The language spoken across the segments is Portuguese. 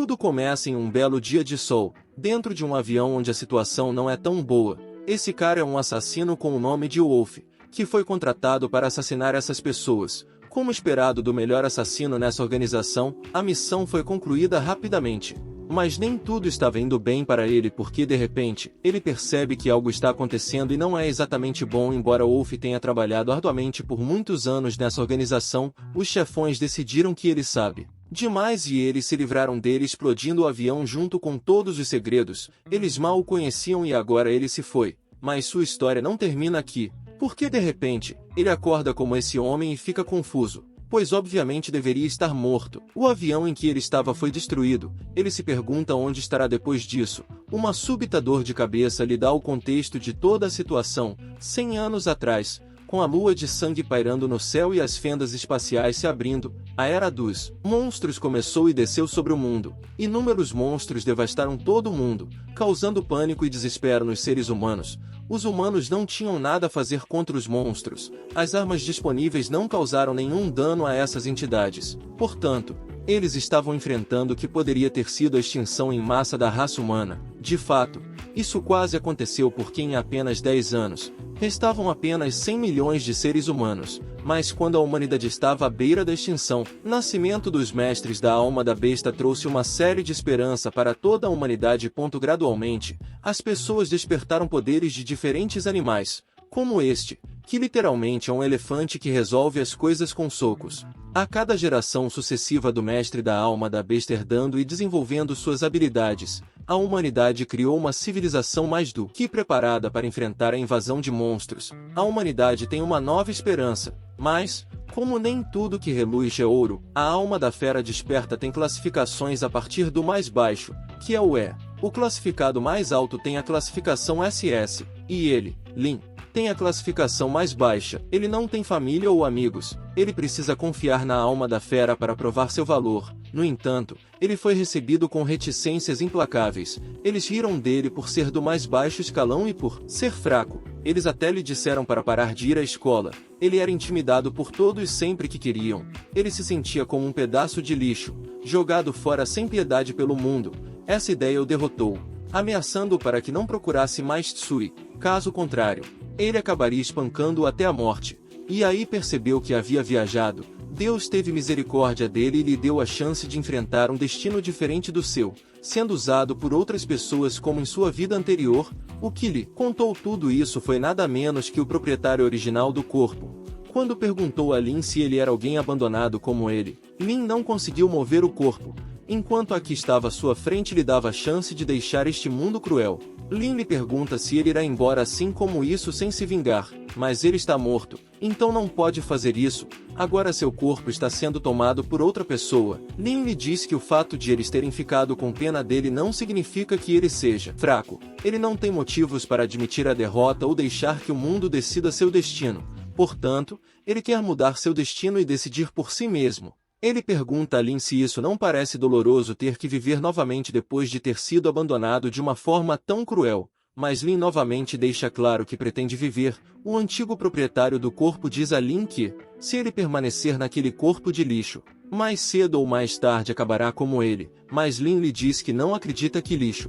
Tudo começa em um belo dia de sol, dentro de um avião onde a situação não é tão boa. Esse cara é um assassino com o nome de Wolf, que foi contratado para assassinar essas pessoas. Como esperado do melhor assassino nessa organização, a missão foi concluída rapidamente. Mas nem tudo estava indo bem para ele porque de repente, ele percebe que algo está acontecendo e não é exatamente bom. Embora Wolf tenha trabalhado arduamente por muitos anos nessa organização, os chefões decidiram que ele sabe demais e eles se livraram dele explodindo o avião junto com todos os segredos. Eles mal o conheciam e agora ele se foi. Mas sua história não termina aqui, porque de repente, ele acorda como esse homem e fica confuso, pois obviamente deveria estar morto. O avião em que ele estava foi destruído. Ele se pergunta onde estará depois disso. Uma súbita dor de cabeça lhe dá o contexto de toda a situação. 100 anos atrás, com a lua de sangue pairando no céu e as fendas espaciais se abrindo, a era dos monstros começou e desceu sobre o mundo. Inúmeros monstros devastaram todo o mundo, causando pânico e desespero nos seres humanos. Os humanos não tinham nada a fazer contra os monstros. As armas disponíveis não causaram nenhum dano a essas entidades. Portanto, eles estavam enfrentando o que poderia ter sido a extinção em massa da raça humana. De fato, isso quase aconteceu porque em apenas 10 anos, restavam apenas 100 milhões de seres humanos. Mas quando a humanidade estava à beira da extinção, o nascimento dos mestres da alma da besta trouxe uma série de esperança para toda a humanidade. Gradualmente, as pessoas despertaram poderes de diferentes animais, como este, que literalmente é um elefante que resolve as coisas com socos. A cada geração sucessiva do mestre da alma da besta herdando e desenvolvendo suas habilidades, a humanidade criou uma civilização mais do que preparada para enfrentar a invasão de monstros. A humanidade tem uma nova esperança, mas, como nem tudo que reluz é ouro, a alma da fera desperta tem classificações a partir do mais baixo, que é o E. O classificado mais alto tem a classificação SS, e ele, Lin, tem a classificação mais baixa. Ele não tem família ou amigos. Ele precisa confiar na alma da fera para provar seu valor. No entanto, ele foi recebido com reticências implacáveis. Eles riram dele por ser do mais baixo escalão e por ser fraco. Eles até lhe disseram para parar de ir à escola. Ele era intimidado por todos sempre que queriam. Ele se sentia como um pedaço de lixo, jogado fora sem piedade pelo mundo. Essa ideia o derrotou, ameaçando-o para que não procurasse mais Tsui. Caso contrário, ele acabaria espancando-o até a morte. E aí percebeu que havia viajado. Deus teve misericórdia dele e lhe deu a chance de enfrentar um destino diferente do seu, sendo usado por outras pessoas como em sua vida anterior. O que lhe contou tudo isso foi nada menos que o proprietário original do corpo. Quando perguntou a Lin se ele era alguém abandonado como ele, Lin não conseguiu mover o corpo, enquanto aqui estava à sua frente lhe dava a chance de deixar este mundo cruel. Lin lhe pergunta se ele irá embora assim como isso sem se vingar, mas ele está morto, então não pode fazer isso. Agora seu corpo está sendo tomado por outra pessoa. Lin lhe diz que o fato de eles terem ficado com pena dele não significa que ele seja fraco. Ele não tem motivos para admitir a derrota ou deixar que o mundo decida seu destino. Portanto, ele quer mudar seu destino e decidir por si mesmo. Ele pergunta a Lin se isso não parece doloroso ter que viver novamente depois de ter sido abandonado de uma forma tão cruel, mas Lin novamente deixa claro que pretende viver. O antigo proprietário do corpo diz a Lin que, se ele permanecer naquele corpo de lixo, mais cedo ou mais tarde acabará como ele, mas Lin lhe diz que não acredita que lixo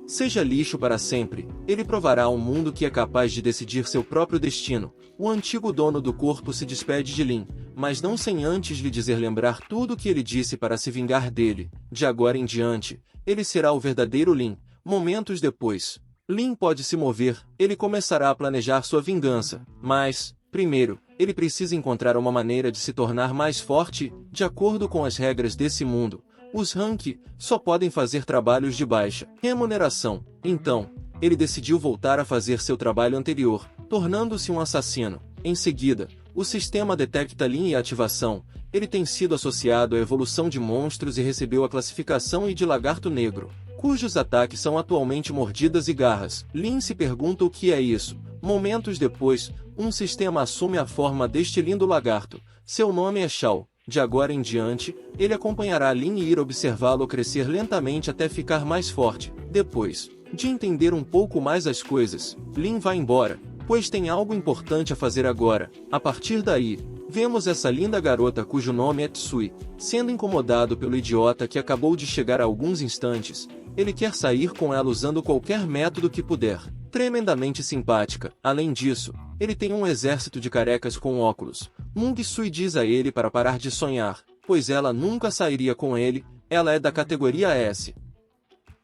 seja lixo para sempre. Ele provará ao mundo que é capaz de decidir seu próprio destino. O antigo dono do corpo se despede de Lin, mas não sem antes lhe dizer lembrar tudo o que ele disse para se vingar dele. De agora em diante, ele será o verdadeiro Lin. Momentos depois, Lin pode se mover. Ele começará a planejar sua vingança, mas, primeiro, ele precisa encontrar uma maneira de se tornar mais forte. De acordo com as regras desse mundo, os Hanki só podem fazer trabalhos de baixa remuneração. Então, ele decidiu voltar a fazer seu trabalho anterior, tornando-se um assassino. Em seguida, o sistema detecta Lin e ativação. Ele tem sido associado à evolução de monstros e recebeu a classificação I de lagarto negro, cujos ataques são atualmente mordidas e garras. Lin se pergunta o que é isso. Momentos depois, um sistema assume a forma deste lindo lagarto. Seu nome é Shao. De agora em diante, ele acompanhará Lin e irá observá-lo crescer lentamente até ficar mais forte. Depois de entender um pouco mais as coisas, Lin vai embora, pois tem algo importante a fazer agora. A partir daí, Vemos essa linda garota cujo nome é Tsui, sendo incomodado pelo idiota que acabou de chegar há alguns instantes. Ele quer sair com ela usando qualquer método que puder. Tremendamente simpática. Além disso, ele tem um exército de carecas com óculos. Mung-Sui diz a ele para parar de sonhar, pois ela nunca sairia com ele, ela é da categoria S.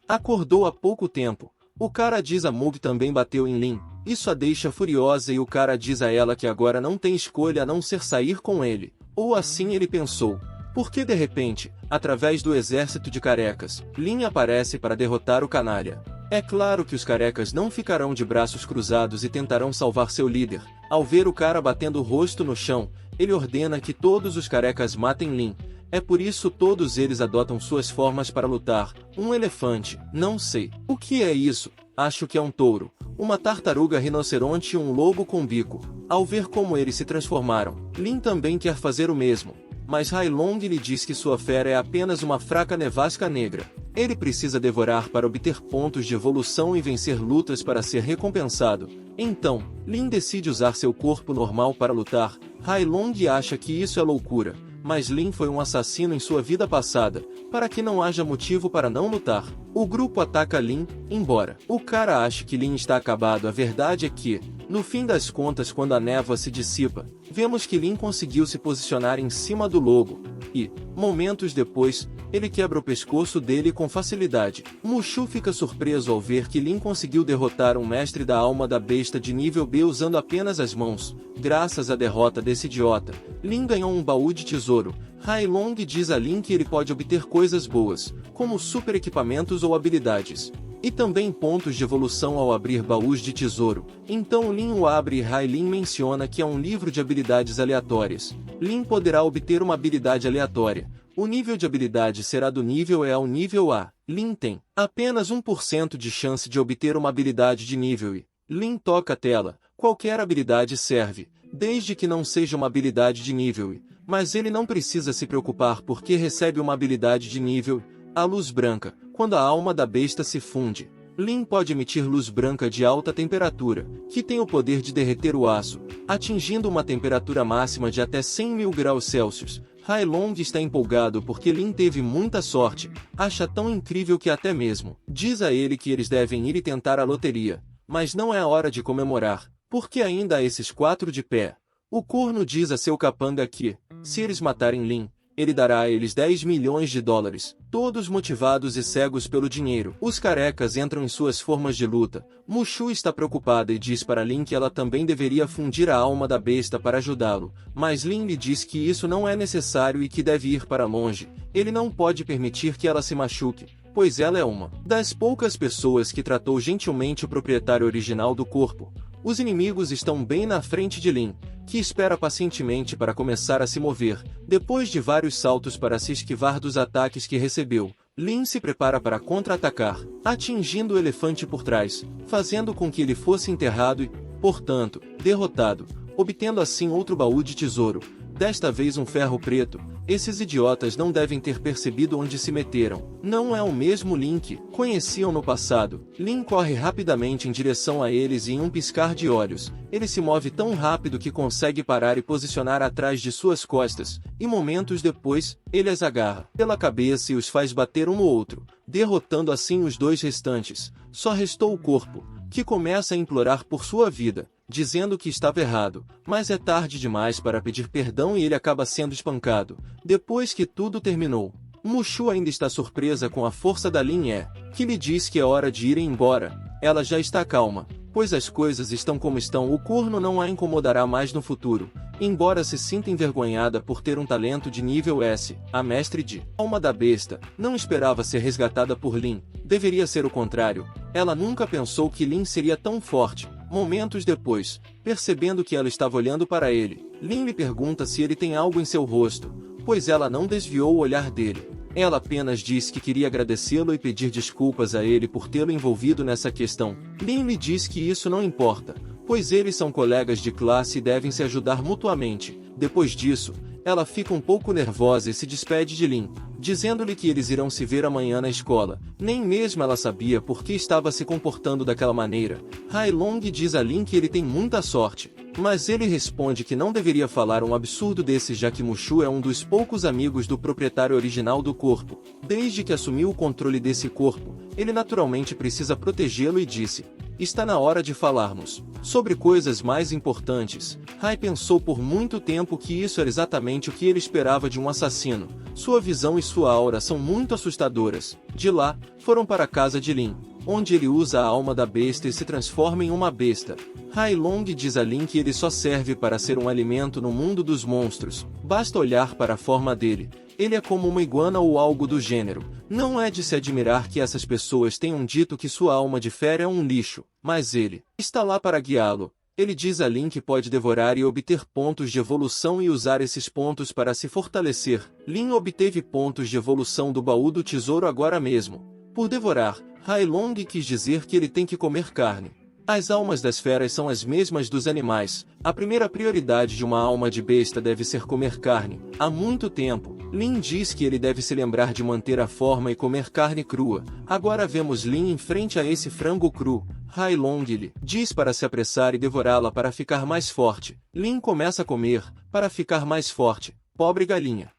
Acordou há pouco tempo. O cara diz a Mug também bateu em Lin. Isso a deixa furiosa e o cara diz a ela que agora não tem escolha a não ser sair com ele. Ou assim ele pensou. Porque de repente, através do exército de carecas, Lin aparece para derrotar o canalha. É claro que os carecas não ficarão de braços cruzados e tentarão salvar seu líder. Ao ver o cara batendo o rosto no chão, ele ordena que todos os carecas matem Lin. É por isso todos eles adotam suas formas para lutar. Um elefante, não sei. O que é isso? Acho que é um touro. Uma tartaruga rinoceronte e um lobo com bico. Ao ver como eles se transformaram, Lin também quer fazer o mesmo. Mas Hai Long lhe diz que sua fera é apenas uma fraca nevasca negra. Ele precisa devorar para obter pontos de evolução e vencer lutas para ser recompensado. Então, Lin decide usar seu corpo normal para lutar. Hai Long acha que isso é loucura. Mas Lin foi um assassino em sua vida passada, para que não haja motivo para não lutar. O grupo ataca Lin, embora o cara ache que Lin está acabado. A verdade é que, no fim das contas, quando a névoa se dissipa, vemos que Lin conseguiu se posicionar em cima do lobo, e, momentos depois, ele quebra o pescoço dele com facilidade. Mushu fica surpreso ao ver que Lin conseguiu derrotar um mestre da alma da besta de nível B usando apenas as mãos. Graças à derrota desse idiota, Lin ganhou um baú de tesouro. Hai Long diz a Lin que ele pode obter coisas boas, como super equipamentos ou habilidades. E também pontos de evolução ao abrir baús de tesouro. Então Lin o abre e Hai Lin menciona que é um livro de habilidades aleatórias. Lin poderá obter uma habilidade aleatória. O nível de habilidade será do nível E ao nível A. Lin tem apenas 1% de chance de obter uma habilidade de nível I. Lin toca a tela. Qualquer habilidade serve, desde que não seja uma habilidade de nível I. Mas ele não precisa se preocupar porque recebe uma habilidade de nível I. A luz branca, quando a alma da besta se funde. Lin pode emitir luz branca de alta temperatura, que tem o poder de derreter o aço, atingindo uma temperatura máxima de até 100.000 graus Celsius. Hai Long está empolgado porque Lin teve muita sorte, acha tão incrível que até mesmo diz a ele que eles devem ir e tentar a loteria. Mas não é a hora de comemorar, porque ainda há esses 4 de pé. O corno diz a seu capanga que, se eles matarem Lin, ele dará a eles 10 milhões de dólares, todos motivados e cegos pelo dinheiro. Os carecas entram em suas formas de luta. Mushu está preocupada e diz para Lin que ela também deveria fundir a alma da besta para ajudá-lo, mas Lin lhe diz que isso não é necessário e que deve ir para longe. Ele não pode permitir que ela se machuque, pois ela é uma das poucas pessoas que tratou gentilmente o proprietário original do corpo. Os inimigos estão bem na frente de Lin, que espera pacientemente para começar a se mover. Depois de vários saltos para se esquivar dos ataques que recebeu, Lin se prepara para contra-atacar, atingindo o elefante por trás, fazendo com que ele fosse enterrado e, portanto, derrotado, obtendo assim outro baú de tesouro, desta vez um ferro preto. Esses idiotas não devem ter percebido onde se meteram. Não é o mesmo Lin que conheciam no passado. Lin corre rapidamente em direção a eles e em um piscar de olhos, ele se move tão rápido que consegue parar e posicionar atrás de suas costas, e momentos depois, ele as agarra pela cabeça e os faz bater um no outro, derrotando assim os dois restantes. Só restou o corpo, que começa a implorar por sua vida, dizendo que estava errado, mas é tarde demais para pedir perdão e ele acaba sendo espancado. Depois que tudo terminou, Mushu ainda está surpresa com a força da Lin que lhe diz que é hora de ir embora. Ela já está calma, pois as coisas estão como estão. O corno não a incomodará mais no futuro, embora se sinta envergonhada por ter um talento de nível S. A mestre de alma da besta não esperava ser resgatada por Lin. Deveria ser o contrário. Ela nunca pensou que Lin seria tão forte. Momentos depois, percebendo que ela estava olhando para ele, Lin lhe pergunta se ele tem algo em seu rosto, pois ela não desviou o olhar dele. Ela apenas disse que queria agradecê-lo e pedir desculpas a ele por tê-lo envolvido nessa questão. Lin lhe diz que isso não importa, pois eles são colegas de classe e devem se ajudar mutuamente. Depois disso, ela fica um pouco nervosa e se despede de Lin. dizendo-lhe que eles irão se ver amanhã na escola. Nem mesmo ela sabia por que estava se comportando daquela maneira. Hai Long diz a Lin que ele tem muita sorte, mas ele responde que não deveria falar um absurdo desses, já que Mushu é um dos poucos amigos do proprietário original do corpo. Desde que assumiu o controle desse corpo, ele naturalmente precisa protegê-lo e disse: está na hora de falarmos sobre coisas mais importantes. Hai pensou por muito tempo que isso era exatamente o que ele esperava de um assassino. Sua visão e sua aura são muito assustadoras. De lá, foram para a casa de Lin, onde ele usa a alma da besta e se transforma em uma besta. Hai Long diz a Lin que ele só serve para ser um alimento no mundo dos monstros. Basta olhar para a forma dele. Ele é como uma iguana ou algo do gênero. Não é de se admirar que essas pessoas tenham dito que sua alma de fera é um lixo, mas ele está lá para guiá-lo. Ele diz a Lin que pode devorar e obter pontos de evolução e usar esses pontos para se fortalecer. Lin obteve pontos de evolução do baú do tesouro agora mesmo. Por devorar, Hai Long quis dizer que ele tem que comer carne. As almas das feras são as mesmas dos animais. A primeira prioridade de uma alma de besta deve ser comer carne. Há muito tempo, Lin diz que ele deve se lembrar de manter a forma e comer carne crua. Agora vemos Lin em frente a esse frango cru. Hai Long lhe diz para se apressar e devorá-la para ficar mais forte. Lin começa a comer, para ficar mais forte. Pobre galinha.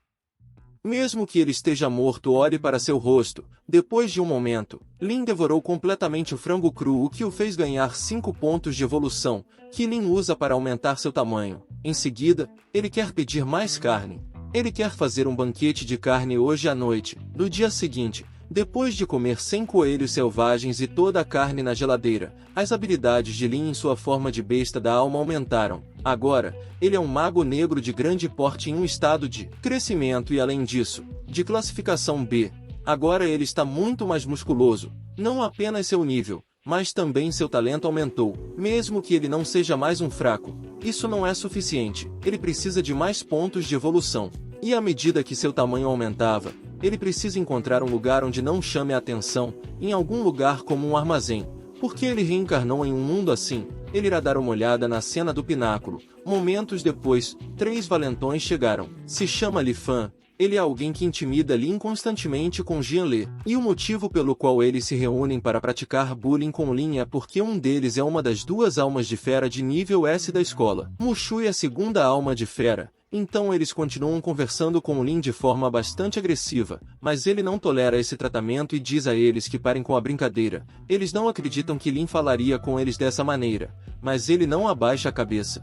Mesmo que ele esteja morto, olhe para seu rosto. Depois de um momento, Lin devorou completamente o frango cru, o que o fez ganhar 5 pontos de evolução, que Lin usa para aumentar seu tamanho. Em seguida, ele quer pedir mais carne. Ele quer fazer um banquete de carne hoje à noite. No dia seguinte, depois de comer 100 coelhos selvagens e toda a carne na geladeira, as habilidades de Lin em sua forma de besta da alma aumentaram. Agora, ele é um mago negro de grande porte em um estado de crescimento e, além disso, de classificação B. Agora ele está muito mais musculoso. Não apenas seu nível, mas também seu talento aumentou. Mesmo que ele não seja mais um fraco, isso não é suficiente. Ele precisa de mais pontos de evolução. E à medida que seu tamanho aumentava, ele precisa encontrar um lugar onde não chame a atenção, em algum lugar como um armazém. Porque ele reencarnou em um mundo assim, ele irá dar uma olhada na cena do pináculo. Momentos depois, 3 valentões chegaram. Se chama Li Fan. Ele é alguém que intimida Lin constantemente com Jian Li. E o motivo pelo qual eles se reúnem para praticar bullying com Lin é porque um deles é uma das 2 almas de fera de nível S da escola. Mushu é a segunda alma de fera. Então eles continuam conversando com Lin de forma bastante agressiva, mas ele não tolera esse tratamento e diz a eles que parem com a brincadeira. Eles não acreditam que Lin falaria com eles dessa maneira, mas ele não abaixa a cabeça.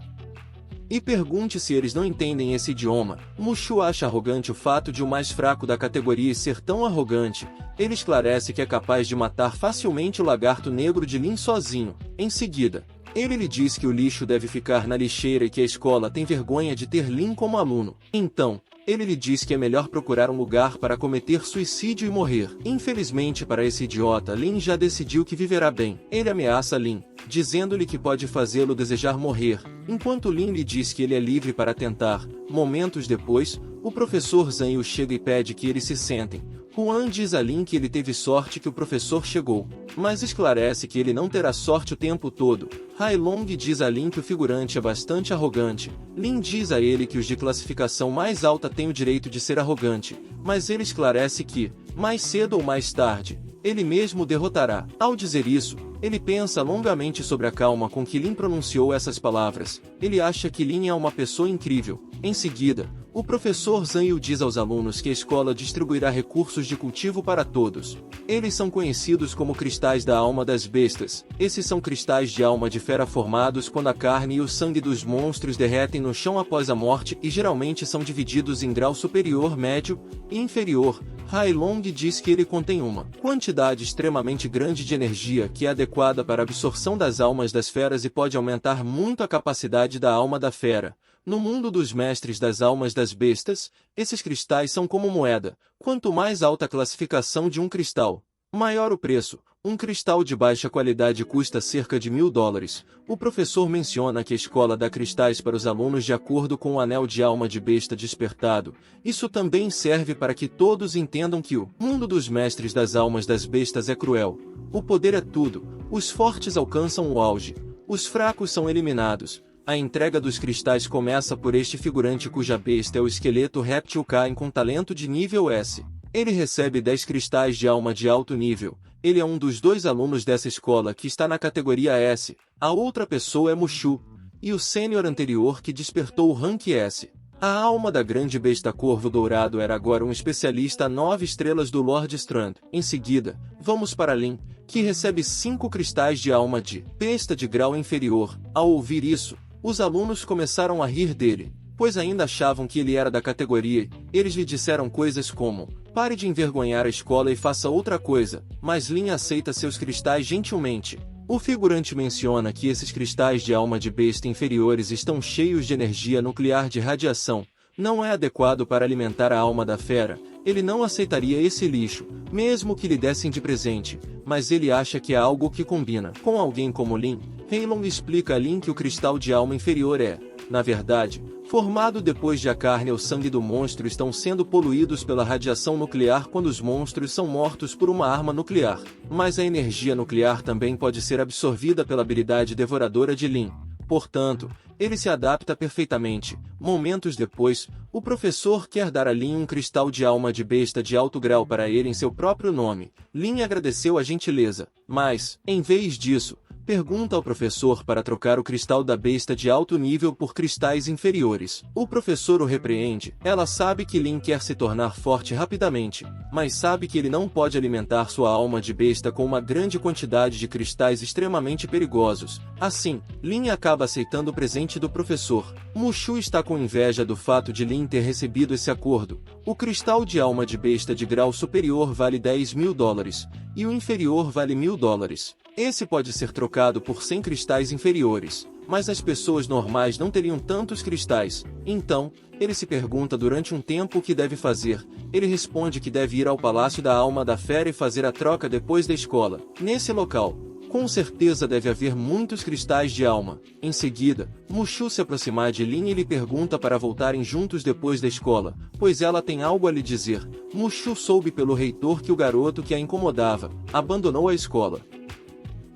E pergunte se eles não entendem esse idioma. Mushu acha arrogante o fato de o mais fraco da categoria ser tão arrogante. Ele esclarece que é capaz de matar facilmente o lagarto negro de Lin sozinho. Em seguida, ele lhe diz que o lixo deve ficar na lixeira e que a escola tem vergonha de ter Lin como aluno. Então, ele lhe diz que é melhor procurar um lugar para cometer suicídio e morrer. Infelizmente para esse idiota, Lin já decidiu que viverá bem. Ele ameaça Lin, dizendo-lhe que pode fazê-lo desejar morrer, enquanto Lin lhe diz que ele é livre para tentar. Momentos depois, o professor Zanyu chega e pede que eles se sentem. Huan diz a Lin que ele teve sorte que o professor chegou, mas esclarece que ele não terá sorte o tempo todo. Hai Long diz a Lin que o figurante é bastante arrogante. Lin diz a ele que os de classificação mais alta têm o direito de ser arrogante, mas ele esclarece que, mais cedo ou mais tarde, ele mesmo o derrotará. Ao dizer isso, ele pensa longamente sobre a calma com que Lin pronunciou essas palavras. Ele acha que Lin é uma pessoa incrível. Em seguida, o professor Zanyu diz aos alunos que a escola distribuirá recursos de cultivo para todos. Eles são conhecidos como cristais da alma das bestas. Esses são cristais de alma de fera formados quando a carne e o sangue dos monstros derretem no chão após a morte e geralmente são divididos em grau superior, médio e inferior. Hai Long diz que ele contém uma quantidade extremamente grande de energia que é adequada para a absorção das almas das feras e pode aumentar muito a capacidade da alma da fera. No mundo dos mestres das almas das bestas, esses cristais são como moeda. Quanto mais alta a classificação de um cristal, maior o preço. Um cristal de baixa qualidade custa cerca de $1000. O professor menciona que a escola dá cristais para os alunos de acordo com o anel de alma de besta despertado. Isso também serve para que todos entendam que o mundo dos mestres das almas das bestas é cruel. O poder é tudo. Os fortes alcançam o auge. Os fracos são eliminados. A entrega dos cristais começa por este figurante cuja besta é o esqueleto réptil Kain com talento de nível S. Ele recebe 10 cristais de alma de alto nível. Ele é um dos 2 alunos dessa escola que está na categoria S. A outra pessoa é Mushu, e o sênior anterior que despertou o rank S. A alma da grande besta Corvo Dourado era agora um especialista 9 estrelas do Lord Strand. Em seguida, vamos para Lin, que recebe 5 cristais de alma de besta de grau inferior. Ao ouvir isso, os alunos começaram a rir dele, pois ainda achavam que ele era da categoria. Eles lhe disseram coisas como: pare de envergonhar a escola e faça outra coisa, mas Lin aceita seus cristais gentilmente. O figurante menciona que esses cristais de alma de besta inferiores estão cheios de energia nuclear de radiação. Não é adequado para alimentar a alma da fera. Ele não aceitaria esse lixo, mesmo que lhe dessem de presente, mas ele acha que é algo que combina com alguém como Lin. Heilong explica a Lin que o cristal de alma inferior é, na verdade, formado depois de a carne e o sangue do monstro estão sendo poluídos pela radiação nuclear quando os monstros são mortos por uma arma nuclear. Mas a energia nuclear também pode ser absorvida pela habilidade devoradora de Lin. Portanto, ele se adapta perfeitamente. Momentos depois, o professor quer dar a Lin um cristal de alma de besta de alto grau para ele em seu próprio nome. Lin agradeceu a gentileza, mas, em vez disso, pergunta ao professor para trocar o cristal da besta de alto nível por cristais inferiores. O professor o repreende. Ela sabe que Lin quer se tornar forte rapidamente, mas sabe que ele não pode alimentar sua alma de besta com uma grande quantidade de cristais extremamente perigosos. Assim, Lin acaba aceitando o presente do professor. Mushu está com inveja do fato de Lin ter recebido esse acordo. O cristal de alma de besta de grau superior vale $10.000, e o inferior vale $1.000. Esse pode ser trocado por 100 cristais inferiores, mas as pessoas normais não teriam tantos cristais. Então, ele se pergunta durante um tempo o que deve fazer. Ele responde que deve ir ao Palácio da Alma da Fera e fazer a troca depois da escola. Nesse local, com certeza deve haver muitos cristais de alma. Em seguida, Mushu se aproxima de Lin e lhe pergunta para voltarem juntos depois da escola, pois ela tem algo a lhe dizer. Mushu soube pelo reitor que o garoto que a incomodava abandonou a escola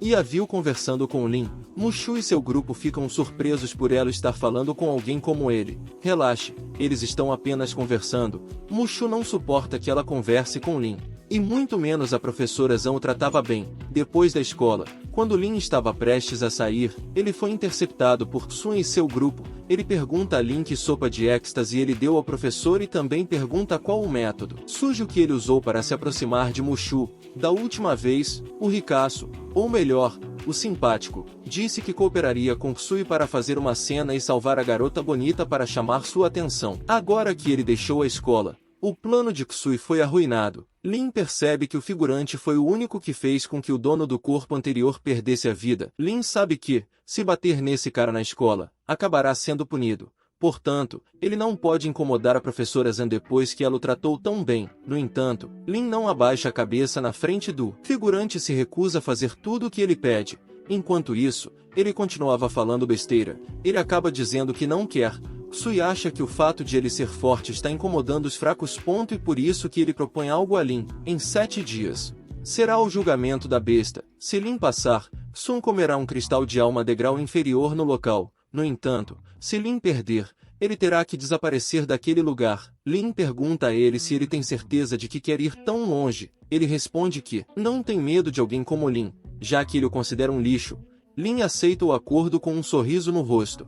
e a viu conversando com Lin. Mushu e seu grupo ficam surpresos por ela estar falando com alguém como ele. Relaxe, eles estão apenas conversando. Mushu não suporta que ela converse com Lin, e muito menos a professora Zhang o tratava bem. Depois da escola, quando Lin estava prestes a sair, ele foi interceptado por Sun e seu grupo. Ele pergunta a Lin que sopa de êxtase ele deu ao professor e também pergunta qual o método sujo que ele usou para se aproximar de Mushu. Da última vez, o ricaço, ou melhor, o simpático, disse que cooperaria com Ksui para fazer uma cena e salvar a garota bonita para chamar sua atenção. Agora que ele deixou a escola, o plano de Ksui foi arruinado. Lin percebe que o figurante foi o único que fez com que o dono do corpo anterior perdesse a vida. Lin sabe que, se bater nesse cara na escola, acabará sendo punido. Portanto, ele não pode incomodar a professora Zhang depois que ela o tratou tão bem. No entanto, Lin não abaixa a cabeça na frente do figurante e se recusa a fazer tudo o que ele pede. Enquanto isso, ele continuava falando besteira. Ele acaba dizendo que não quer. Ksui acha que o fato de ele ser forte está incomodando os fracos. E por isso que ele propõe algo a Lin. Em 7 dias, será o julgamento da besta. Se Lin passar, Sun comerá um cristal de alma de grau inferior no local. No entanto, se Lin perder, ele terá que desaparecer daquele lugar. Lin pergunta a ele se ele tem certeza de que quer ir tão longe. Ele responde que não tem medo de alguém como Lin, já que ele o considera um lixo. Lin aceita o acordo com um sorriso no rosto.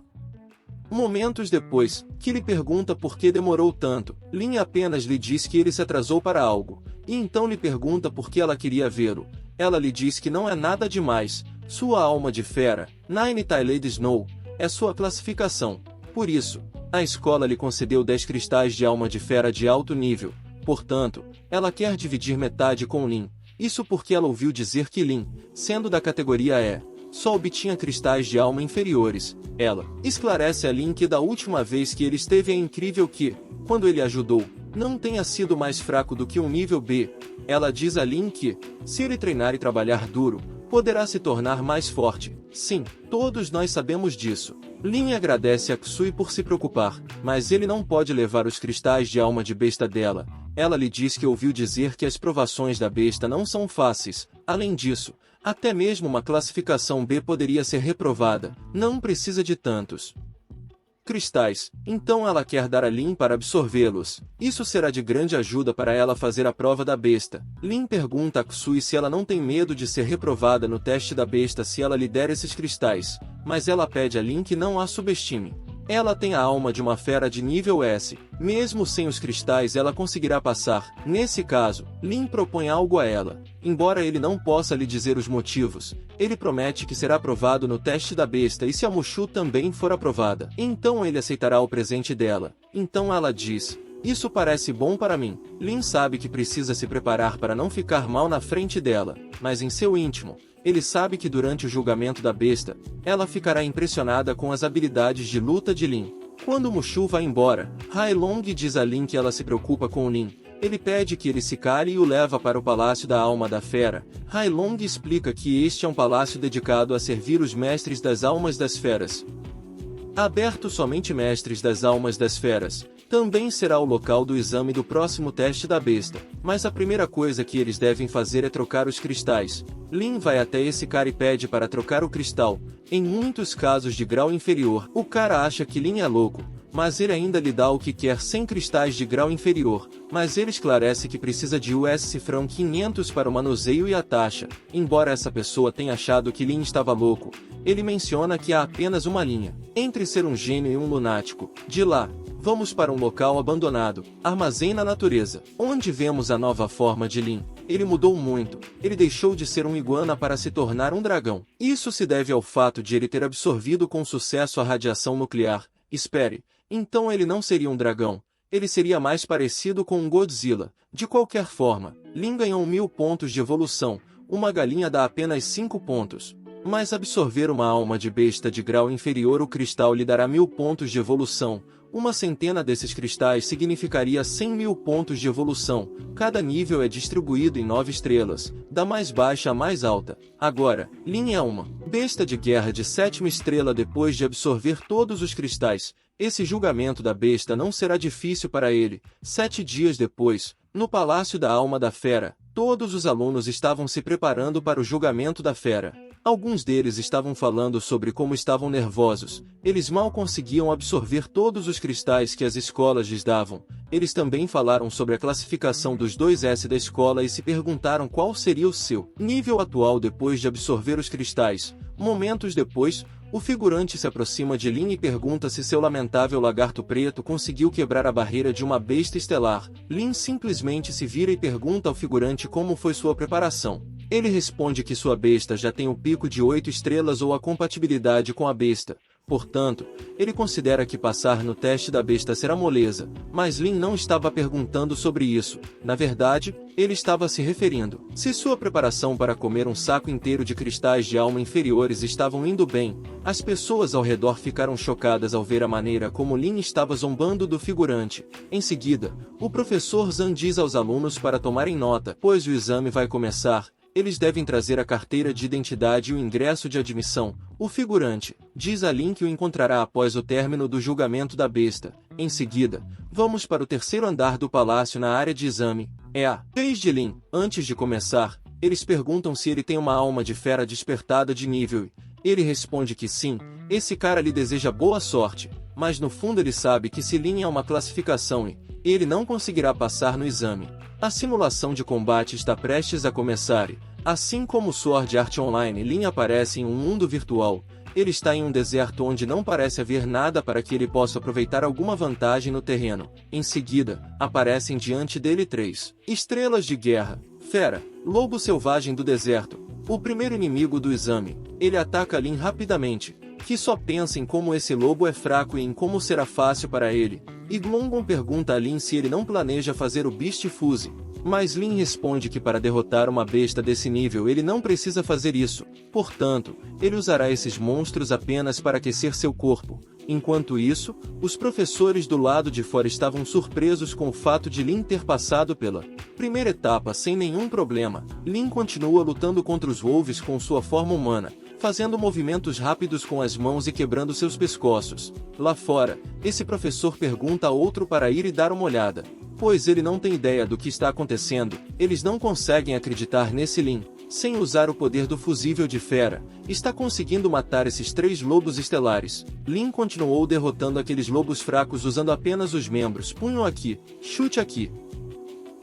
Momentos depois, que lhe pergunta por que demorou tanto, Lin apenas lhe diz que ele se atrasou para algo, e então lhe pergunta por que ela queria vê-lo. Ela lhe diz que não é nada demais. Sua alma de fera, Nine Tailed Snow, é sua classificação. Por isso, a escola lhe concedeu 10 cristais de alma de fera de alto nível. Portanto, ela quer dividir metade com Lin. Isso porque ela ouviu dizer que Lin, sendo da categoria E, só obtinha cristais de alma inferiores. Ela esclarece a Lin que da última vez que ele esteve é incrível que, quando ele ajudou, não tenha sido mais fraco do que um nível B. Ela diz a Lin que, se ele treinar e trabalhar duro, poderá se tornar mais forte. Sim, todos nós sabemos disso. Lin agradece a Ksui por se preocupar, mas ele não pode levar os cristais de alma de besta dela. Ela lhe diz que ouviu dizer que as provações da besta não são fáceis. Além disso, até mesmo uma classificação B poderia ser reprovada. Não precisa de tantos. cristais, então ela quer dar a Lin para absorvê-los. Isso será de grande ajuda para ela fazer a prova da besta. Lin pergunta a Kusui se ela não tem medo de ser reprovada no teste da besta se ela lhe der esses cristais, mas ela pede a Lin que não a subestime. Ela tem a alma de uma fera de nível S. Mesmo sem os cristais ela conseguirá passar. Nesse caso, Lin propõe algo a ela. Embora ele não possa lhe dizer os motivos, ele promete que será aprovado no teste da besta e se a Mushu também for aprovada, então ele aceitará o presente dela. Então ela diz: isso parece bom para mim. Lin sabe que precisa se preparar para não ficar mal na frente dela, mas em seu íntimo, ele sabe que durante o julgamento da besta, ela ficará impressionada com as habilidades de luta de Lin. Quando Mushu vai embora, Hailong diz a Lin que ela se preocupa com Lin. Ele pede que ele se cale e o leva para o Palácio da Alma da Fera. Hailong explica que este é um palácio dedicado a servir os mestres das almas das feras. Aberto somente mestres das almas das feras. Também será o local do exame do próximo teste da besta, mas a primeira coisa que eles devem fazer é trocar os cristais. Lin vai até esse cara e pede para trocar o cristal. Em muitos casos de grau inferior, o cara acha que Lin é louco, mas ele ainda lhe dá o que quer 100 cristais de grau inferior, mas ele esclarece que precisa de US cifrão 500 para o manuseio e a taxa. Embora essa pessoa tenha achado que Lin estava louco, ele menciona que há apenas uma linha entre ser um gênio e um lunático. De lá, vamos para um local abandonado, armazém na natureza, onde vemos a nova forma de Lin. Ele mudou muito, ele deixou de ser um iguana para se tornar um dragão. Isso se deve ao fato de ele ter absorvido com sucesso a radiação nuclear. Espere, então ele não seria um dragão, ele seria mais parecido com um Godzilla. De qualquer forma, Lin ganhou 1000 pontos de evolução, uma galinha dá apenas 5 pontos. Mas absorver uma alma de besta de grau inferior o cristal lhe dará 1000 pontos de evolução. Uma centena desses cristais significaria 100.000 pontos de evolução. Cada nível é distribuído em 9 estrelas, da mais baixa à mais alta. Agora, Lin é uma besta de guerra de 7ª estrela depois de absorver todos os cristais. Esse julgamento da besta não será difícil para ele. 7 dias depois, no Palácio da Alma da Fera, todos os alunos estavam se preparando para o julgamento da fera. Alguns deles estavam falando sobre como estavam nervosos. Eles mal conseguiam absorver todos os cristais que as escolas lhes davam. Eles também falaram sobre a classificação dos 2S da escola e se perguntaram qual seria o seu nível atual depois de absorver os cristais. Momentos depois, o figurante se aproxima de Lin e pergunta se seu lamentável lagarto preto conseguiu quebrar a barreira de uma besta estelar. Lin simplesmente se vira e pergunta ao figurante como foi sua preparação. Ele responde que sua besta já tem o pico de 8 estrelas ou a compatibilidade com a besta. Portanto, ele considera que passar no teste da besta será moleza, mas Lin não estava perguntando sobre isso. Na verdade, ele estava se referindo se sua preparação para comer um saco inteiro de cristais de alma inferiores estavam indo bem. As pessoas ao redor ficaram chocadas ao ver a maneira como Lin estava zombando do figurante. Em seguida, o professor Zan diz aos alunos para tomarem nota, pois o exame vai começar. Eles devem trazer a carteira de identidade e o ingresso de admissão. O figurante diz a Lin que o encontrará após o término do julgamento da besta. Em seguida, vamos para o terceiro andar do palácio na área de exame. É a vez de Lin. Antes de começar, eles perguntam se ele tem uma alma de fera despertada de nível. Ele responde que sim, esse cara lhe deseja boa sorte. Mas no fundo ele sabe que se Lin é uma classificação e ele não conseguirá passar no exame. A simulação de combate está prestes a começar e, assim como Sword Art Online, Lin aparece em um mundo virtual. Ele está em um deserto onde não parece haver nada para que ele possa aproveitar alguma vantagem no terreno. Em seguida, aparecem diante dele 3 estrelas de guerra. Fera, lobo selvagem do deserto. O primeiro inimigo do exame. Ele ataca Lin rapidamente, que só pensa em como esse lobo é fraco e em como será fácil para ele. Iglongon pergunta a Lin se ele não planeja fazer o Beast Fuse, mas Lin responde que para derrotar uma besta desse nível ele não precisa fazer isso, portanto, ele usará esses monstros apenas para aquecer seu corpo. Enquanto isso, os professores do lado de fora estavam surpresos com o fato de Lin ter passado pela primeira etapa sem nenhum problema. Lin continua lutando contra os wolves com sua forma humana, fazendo movimentos rápidos com as mãos e quebrando seus pescoços. Lá fora, esse professor pergunta a outro para ir e dar uma olhada, pois ele não tem ideia do que está acontecendo. Eles não conseguem acreditar nesse Lin. sem usar o poder do fusível de fera, está conseguindo matar esses 3 lobos estelares. Lin continuou derrotando aqueles lobos fracos usando apenas os membros, punho aqui, chute aqui.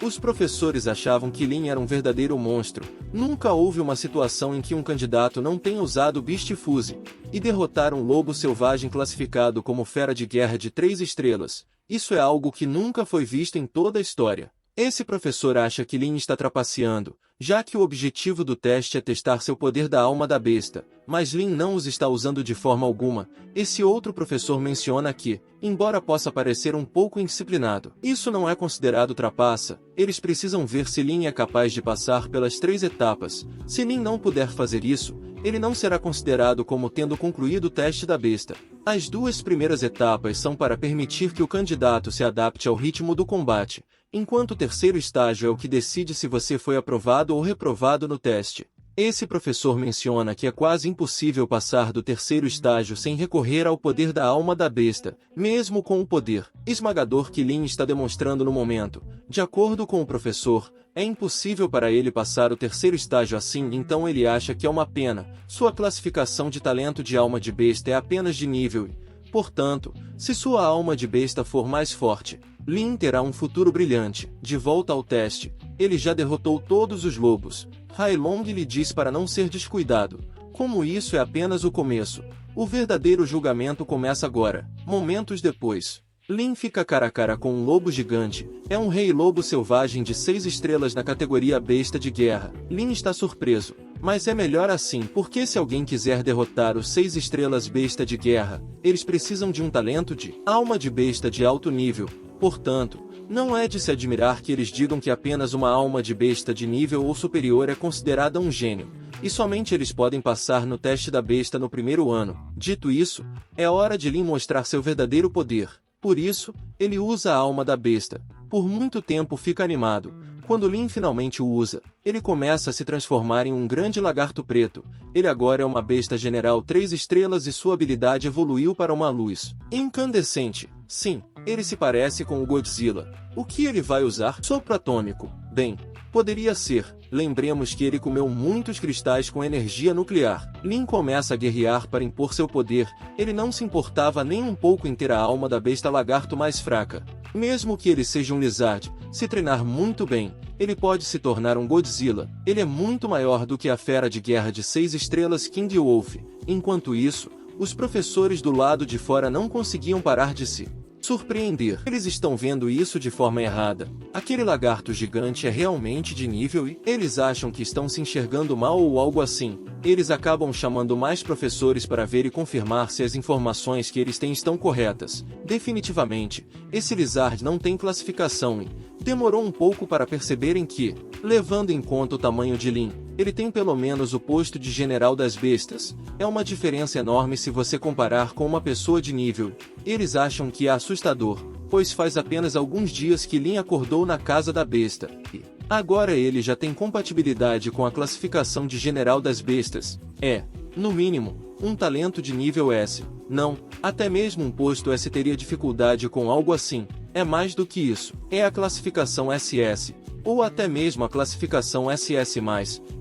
Os professores achavam que Lin era um verdadeiro monstro. Nunca houve uma situação em que um candidato não tenha usado Beast Fuse e derrotar um lobo selvagem classificado como fera de guerra de 3 estrelas. Isso é algo que nunca foi visto em toda a história. Esse professor acha que Lin está trapaceando, já que o objetivo do teste é testar seu poder da alma da besta, mas Lin não os está usando de forma alguma. Esse outro professor menciona que, embora possa parecer um pouco indisciplinado, isso não é considerado trapaça. Eles precisam ver se Lin é capaz de passar pelas 3 etapas. Se Lin não puder fazer isso, ele não será considerado como tendo concluído o teste da besta. As 2 primeiras etapas são para permitir que o candidato se adapte ao ritmo do combate, enquanto o terceiro estágio é o que decide se você foi aprovado ou reprovado no teste. Esse professor menciona que é quase impossível passar do terceiro estágio sem recorrer ao poder da alma da besta, mesmo com o poder esmagador que Lin está demonstrando no momento. De acordo com o professor, é impossível para ele passar o terceiro estágio assim, então ele acha que é uma pena. Sua classificação de talento de alma de besta é apenas de nível e, portanto, se sua alma de besta for mais forte, Lin terá um futuro brilhante. De volta ao teste, ele já derrotou todos os lobos. Hai Long lhe diz para não ser descuidado. Como isso é apenas o começo, o verdadeiro julgamento começa agora. Momentos depois, Lin fica cara a cara com um lobo gigante. É um rei lobo selvagem de 6 estrelas na categoria besta de guerra. Lin está surpreso, mas é melhor assim, porque se alguém quiser derrotar os 6 estrelas besta de guerra, eles precisam de um talento de alma de besta de alto nível. Portanto, não é de se admirar que eles digam que apenas uma alma de besta de nível ou superior é considerada um gênio, e somente eles podem passar no teste da besta no primeiro ano. Dito isso, é hora de Lin mostrar seu verdadeiro poder. Por isso, ele usa a alma da besta. Por muito tempo fica animado. Quando Lin finalmente o usa, ele começa a se transformar em um grande lagarto preto. Ele agora é uma besta general 3 estrelas e sua habilidade evoluiu para uma luz incandescente. Sim, ele se parece com o Godzilla. O que ele vai usar? Sopro atômico. Bem, poderia ser. Lembremos que ele comeu muitos cristais com energia nuclear. Lin começa a guerrear para impor seu poder. Ele não se importava nem um pouco em ter a alma da besta lagarto mais fraca. Mesmo que ele seja um lizard, se treinar muito bem, ele pode se tornar um Godzilla. Ele é muito maior do que a fera de guerra de 6 estrelas King Wolf. Enquanto isso, os professores do lado de fora não conseguiam parar de se surpreender. Eles estão vendo isso de forma errada. Aquele lagarto gigante é realmente de nível e eles acham que estão se enxergando mal ou algo assim. Eles acabam chamando mais professores para ver e confirmar se as informações que eles têm estão corretas. Definitivamente, esse lizard não tem classificação e demorou um pouco para perceberem que, levando em conta o tamanho de Lin, ele tem pelo menos o posto de general das bestas. É uma diferença enorme se você comparar com uma pessoa de nível. Eles acham que é assustador, pois faz apenas alguns dias que Lin acordou na casa da besta, e agora ele já tem compatibilidade com a classificação de general das bestas. É, no mínimo, um talento de nível S. Não, até mesmo um posto S teria dificuldade com algo assim. É mais do que isso. É a classificação SS, ou até mesmo a classificação SS+.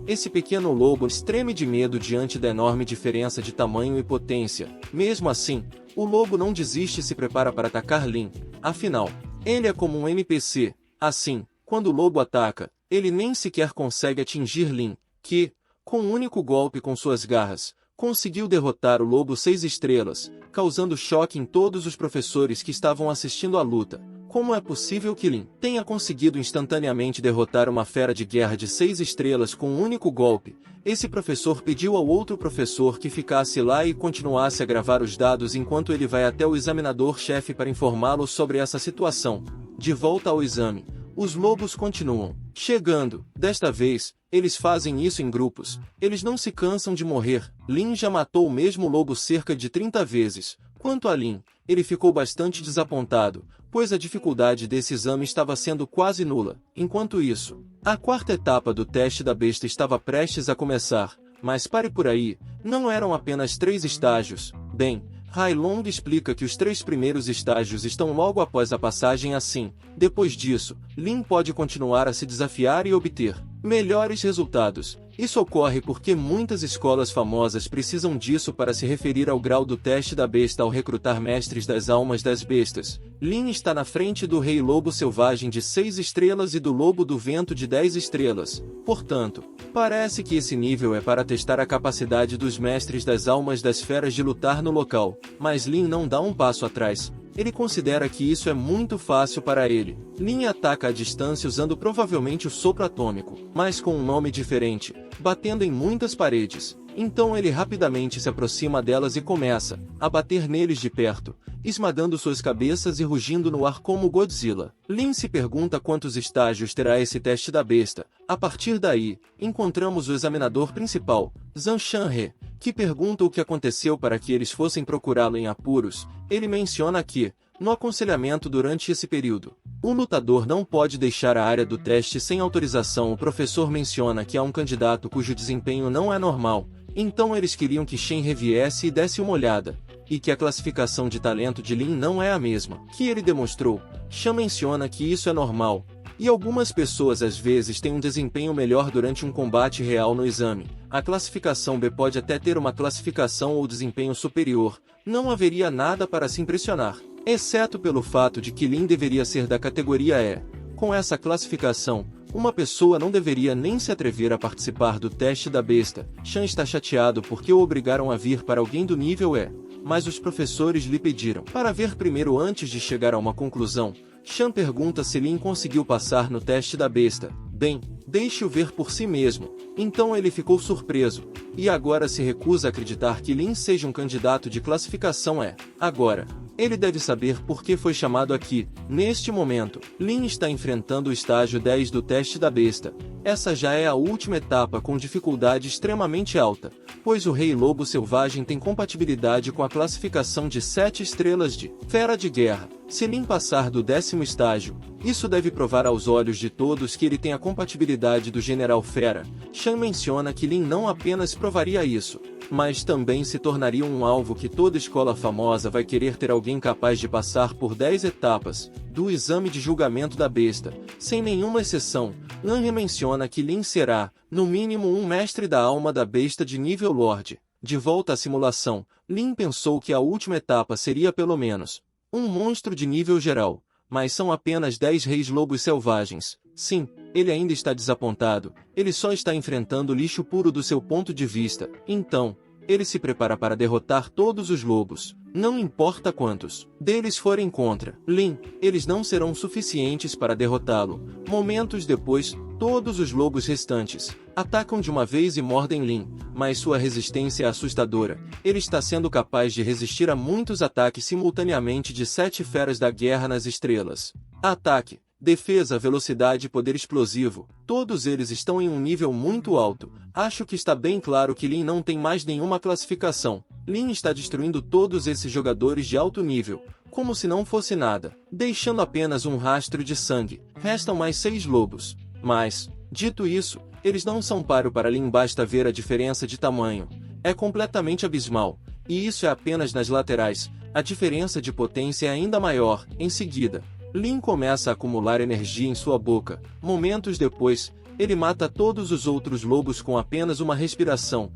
Esse pequeno lobo treme de medo diante da enorme diferença de tamanho e potência. Mesmo assim, o lobo não desiste e se prepara para atacar Lin. Afinal, ele é como um NPC. Assim, quando o lobo ataca, ele nem sequer consegue atingir Lin, que, com um único golpe com suas garras, conseguiu derrotar o lobo 6 estrelas, causando choque em todos os professores que estavam assistindo à luta. Como é possível que Lin tenha conseguido instantaneamente derrotar uma fera de guerra de 6 estrelas com um único golpe? Esse professor pediu ao outro professor que ficasse lá e continuasse a gravar os dados enquanto ele vai até o examinador-chefe para informá-lo sobre essa situação. De volta ao exame, os lobos continuam chegando. Desta vez, eles fazem isso em grupos. Eles não se cansam de morrer. Lin já matou o mesmo lobo cerca de 30 vezes. Quanto a Lin, ele ficou bastante desapontado, pois a dificuldade desse exame estava sendo quase nula. Enquanto isso, a 4ª etapa do teste da besta estava prestes a começar. Mas pare por aí, não eram apenas 3 estágios. Bem, Hai Long explica que os 3 primeiros estágios estão logo após a passagem assim. Depois disso, Lin pode continuar a se desafiar e obter melhores resultados. Isso ocorre porque muitas escolas famosas precisam disso para se referir ao grau do teste da besta ao recrutar mestres das almas das bestas. Lin está na frente do Rei Lobo Selvagem de 6 estrelas e do Lobo do Vento de 10 estrelas. Portanto, parece que esse nível é para testar a capacidade dos mestres das almas das feras de lutar no local, mas Lin não dá um passo atrás. Ele considera que isso é muito fácil para ele. Lin ataca à distância usando provavelmente o sopro atômico, mas com um nome diferente, batendo em muitas paredes. Então ele rapidamente se aproxima delas e começa a bater neles de perto, esmagando suas cabeças e rugindo no ar como Godzilla. Lin se pergunta quantos estágios terá esse teste da besta. A partir daí, encontramos o examinador principal, Zhang Shanhe, que pergunta o que aconteceu para que eles fossem procurá-lo em apuros. Ele menciona que, no aconselhamento durante esse período, o lutador não pode deixar a área do teste sem autorização. O professor menciona que há um candidato cujo desempenho não é normal, então eles queriam que Shen reviesse e desse uma olhada, e que a classificação de talento de Lin não é a mesma que ele demonstrou. Shan menciona que isso é normal, e algumas pessoas às vezes têm um desempenho melhor durante um combate real no exame. A classificação B pode até ter uma classificação ou desempenho superior, não haveria nada para se impressionar, exceto pelo fato de que Lin deveria ser da categoria E. Com essa classificação, uma pessoa não deveria nem se atrever a participar do teste da besta. Shan está chateado porque o obrigaram a vir para alguém do nível E, mas os professores lhe pediram para ver primeiro antes de chegar a uma conclusão. Shan pergunta se Lin conseguiu passar no teste da besta. Bem, deixe-o ver por si mesmo. Então ele ficou surpreso, e agora se recusa a acreditar que Lin seja um candidato de classificação E. Agora, ele deve saber por que foi chamado aqui. Neste momento, Lin está enfrentando o estágio 10 do teste da besta. Essa já é a última etapa com dificuldade extremamente alta, pois o Rei Lobo Selvagem tem compatibilidade com a classificação de 7 estrelas de Fera de Guerra. Se Lin passar do 10º estágio, isso deve provar aos olhos de todos que ele tem a compatibilidade do General Fera. Shan menciona que Lin não apenas provaria isso, mas também se tornaria um alvo que toda escola famosa vai querer ter alguém capaz de passar por 10 etapas do exame de julgamento da besta. Sem nenhuma exceção, Lan menciona que Lin será, no mínimo, um mestre da alma da besta de nível Lorde. De volta à simulação, Lin pensou que a última etapa seria pelo menos um monstro de nível geral, mas são apenas 10 reis lobos selvagens. Sim, ele ainda está desapontado, ele só está enfrentando lixo puro do seu ponto de vista. Então, ele se prepara para derrotar todos os lobos, não importa quantos deles forem contra Lin, eles não serão suficientes para derrotá-lo. Momentos depois, todos os lobos restantes atacam de uma vez e mordem Lin, mas sua resistência é assustadora. Ele está sendo capaz de resistir a muitos ataques simultaneamente de 7 feras da guerra nas estrelas. Ataque, defesa, velocidade e poder explosivo, todos eles estão em um nível muito alto. Acho que está bem claro que Lin não tem mais nenhuma classificação. Lin está destruindo todos esses jogadores de alto nível, como se não fosse nada, deixando apenas um rastro de sangue. Restam mais 6 lobos. Mas, dito isso, eles não são páreo para Lin, basta ver a diferença de tamanho. É completamente abismal, e isso é apenas nas laterais. A diferença de potência é ainda maior. Em seguida, Lin começa a acumular energia em sua boca. Momentos depois, ele mata todos os outros lobos com apenas uma respiração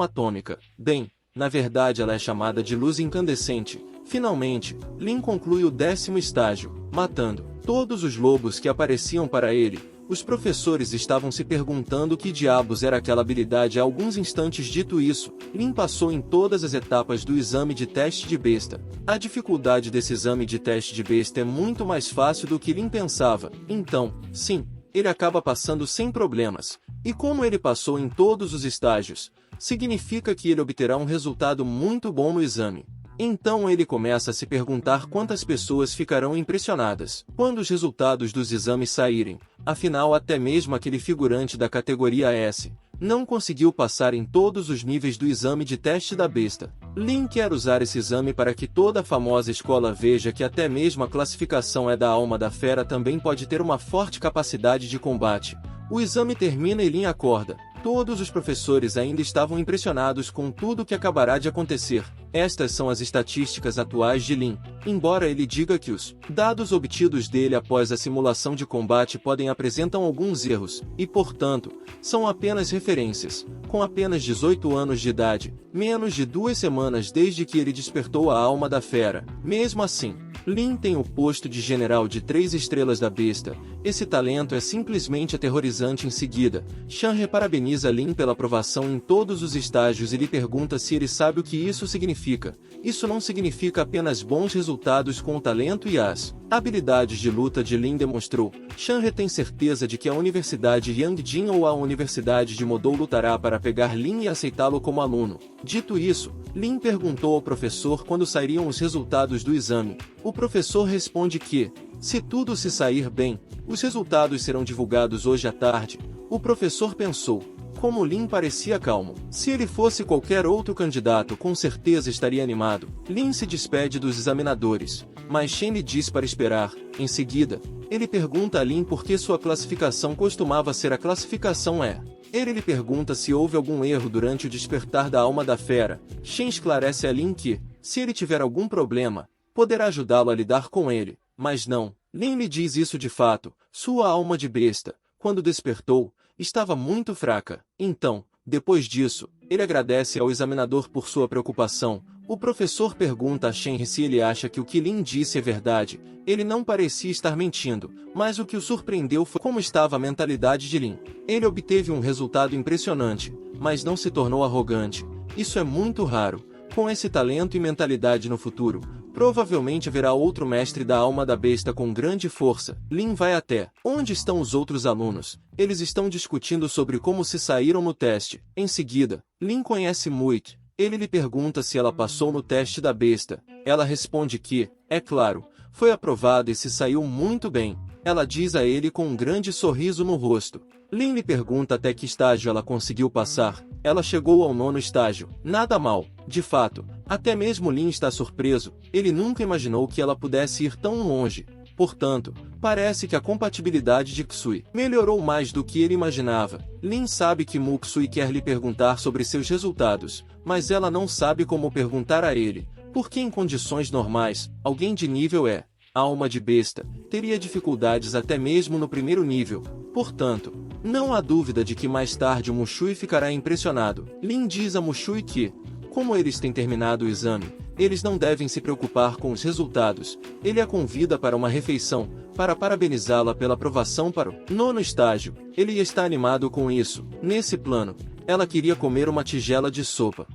atômica. Bem, na verdade ela é chamada de luz incandescente. Finalmente, Lin conclui o 10º estágio, matando todos os lobos que apareciam para ele. Os professores estavam se perguntando o que diabos era aquela habilidade há alguns instantes. Dito isso, Lin passou em todas as etapas do exame de teste de besta. A dificuldade desse exame de teste de besta é muito mais fácil do que Lin pensava. Então, sim, ele acaba passando sem problemas. E como ele passou em todos os estágios, significa que ele obterá um resultado muito bom no exame. Então ele começa a se perguntar quantas pessoas ficarão impressionadas quando os resultados dos exames saírem. Afinal, até mesmo aquele figurante da categoria S não conseguiu passar em todos os níveis do exame de teste da besta. Lin quer usar esse exame para que toda a famosa escola veja que até mesmo a classificação E da alma da fera também pode ter uma forte capacidade de combate. O exame termina e Lin acorda. Todos os professores ainda estavam impressionados com tudo o que acabará de acontecer. Estas são as estatísticas atuais de Lin. embora ele diga que os dados obtidos dele após a simulação de combate podem apresentam alguns erros, e portanto, são apenas referências. Com apenas 18 anos de idade, menos de 2 semanas desde que ele despertou a alma da fera. Mesmo assim, Lin tem o posto de general de 3 estrelas da besta. Esse talento é simplesmente aterrorizante. Em seguida, Shanhe parabeniza Lin pela aprovação em todos os estágios e lhe pergunta se ele sabe o que isso significa. Isso não significa apenas bons resultados com o talento e as habilidades de luta de Lin demonstrou. Shanhe tem certeza de que a Universidade Yangjin ou a Universidade de Modou lutará para pegar Lin e aceitá-lo como aluno. Dito isso, Lin perguntou ao professor quando sairiam os resultados do exame. O professor responde que, se tudo se sair bem, os resultados serão divulgados hoje à tarde. O professor pensou. Como Lin parecia calmo. Se ele fosse qualquer outro candidato, com certeza estaria animado. Lin se despede dos examinadores, mas Shen lhe diz para esperar. Em seguida, ele pergunta a Lin por que sua classificação costumava ser a classificação E. Ele lhe pergunta se houve algum erro durante o despertar da alma da fera. Shen esclarece a Lin que, se ele tiver algum problema, poderá ajudá-lo a lidar com ele. Mas não. Lin lhe diz isso de fato. Sua alma de besta, quando despertou, estava muito fraca. Então, depois disso, ele agradece ao examinador por sua preocupação. O professor pergunta a Shen se ele acha que o que Lin disse é verdade. Ele não parecia estar mentindo, mas o que o surpreendeu foi como estava a mentalidade de Lin. Ele obteve um resultado impressionante, mas não se tornou arrogante. Isso é muito raro. Com esse talento e mentalidade no futuro, provavelmente haverá outro mestre da alma da besta com grande força. Lin vai até. Onde estão os outros alunos? Eles estão discutindo sobre como se saíram no teste. Em seguida, Lin conhece Muik. Ele lhe pergunta se ela passou no teste da besta. Ela responde que, é claro, foi aprovada e se saiu muito bem. Ela diz a ele com um grande sorriso no rosto. Lin lhe pergunta até que estágio ela conseguiu passar. Ela chegou ao 9º estágio. Nada mal. De fato, até mesmo Lin está surpreso. Ele nunca imaginou que ela pudesse ir tão longe. Portanto, parece que a compatibilidade de Ksui melhorou mais do que ele imaginava. Lin sabe que Muksui quer lhe perguntar sobre seus resultados, mas ela não sabe como perguntar a ele, porque em condições normais, alguém de nível E, alma de besta, teria dificuldades até mesmo no primeiro nível. Portanto, não há dúvida de que mais tarde o Mushui ficará impressionado. Lin diz a Mushui que, como eles têm terminado o exame, eles não devem se preocupar com os resultados. Ele a convida para uma refeição, para parabenizá-la pela aprovação para o 9º estágio. Ele está animado com isso. Nesse plano, ela queria comer uma tigela de sopa.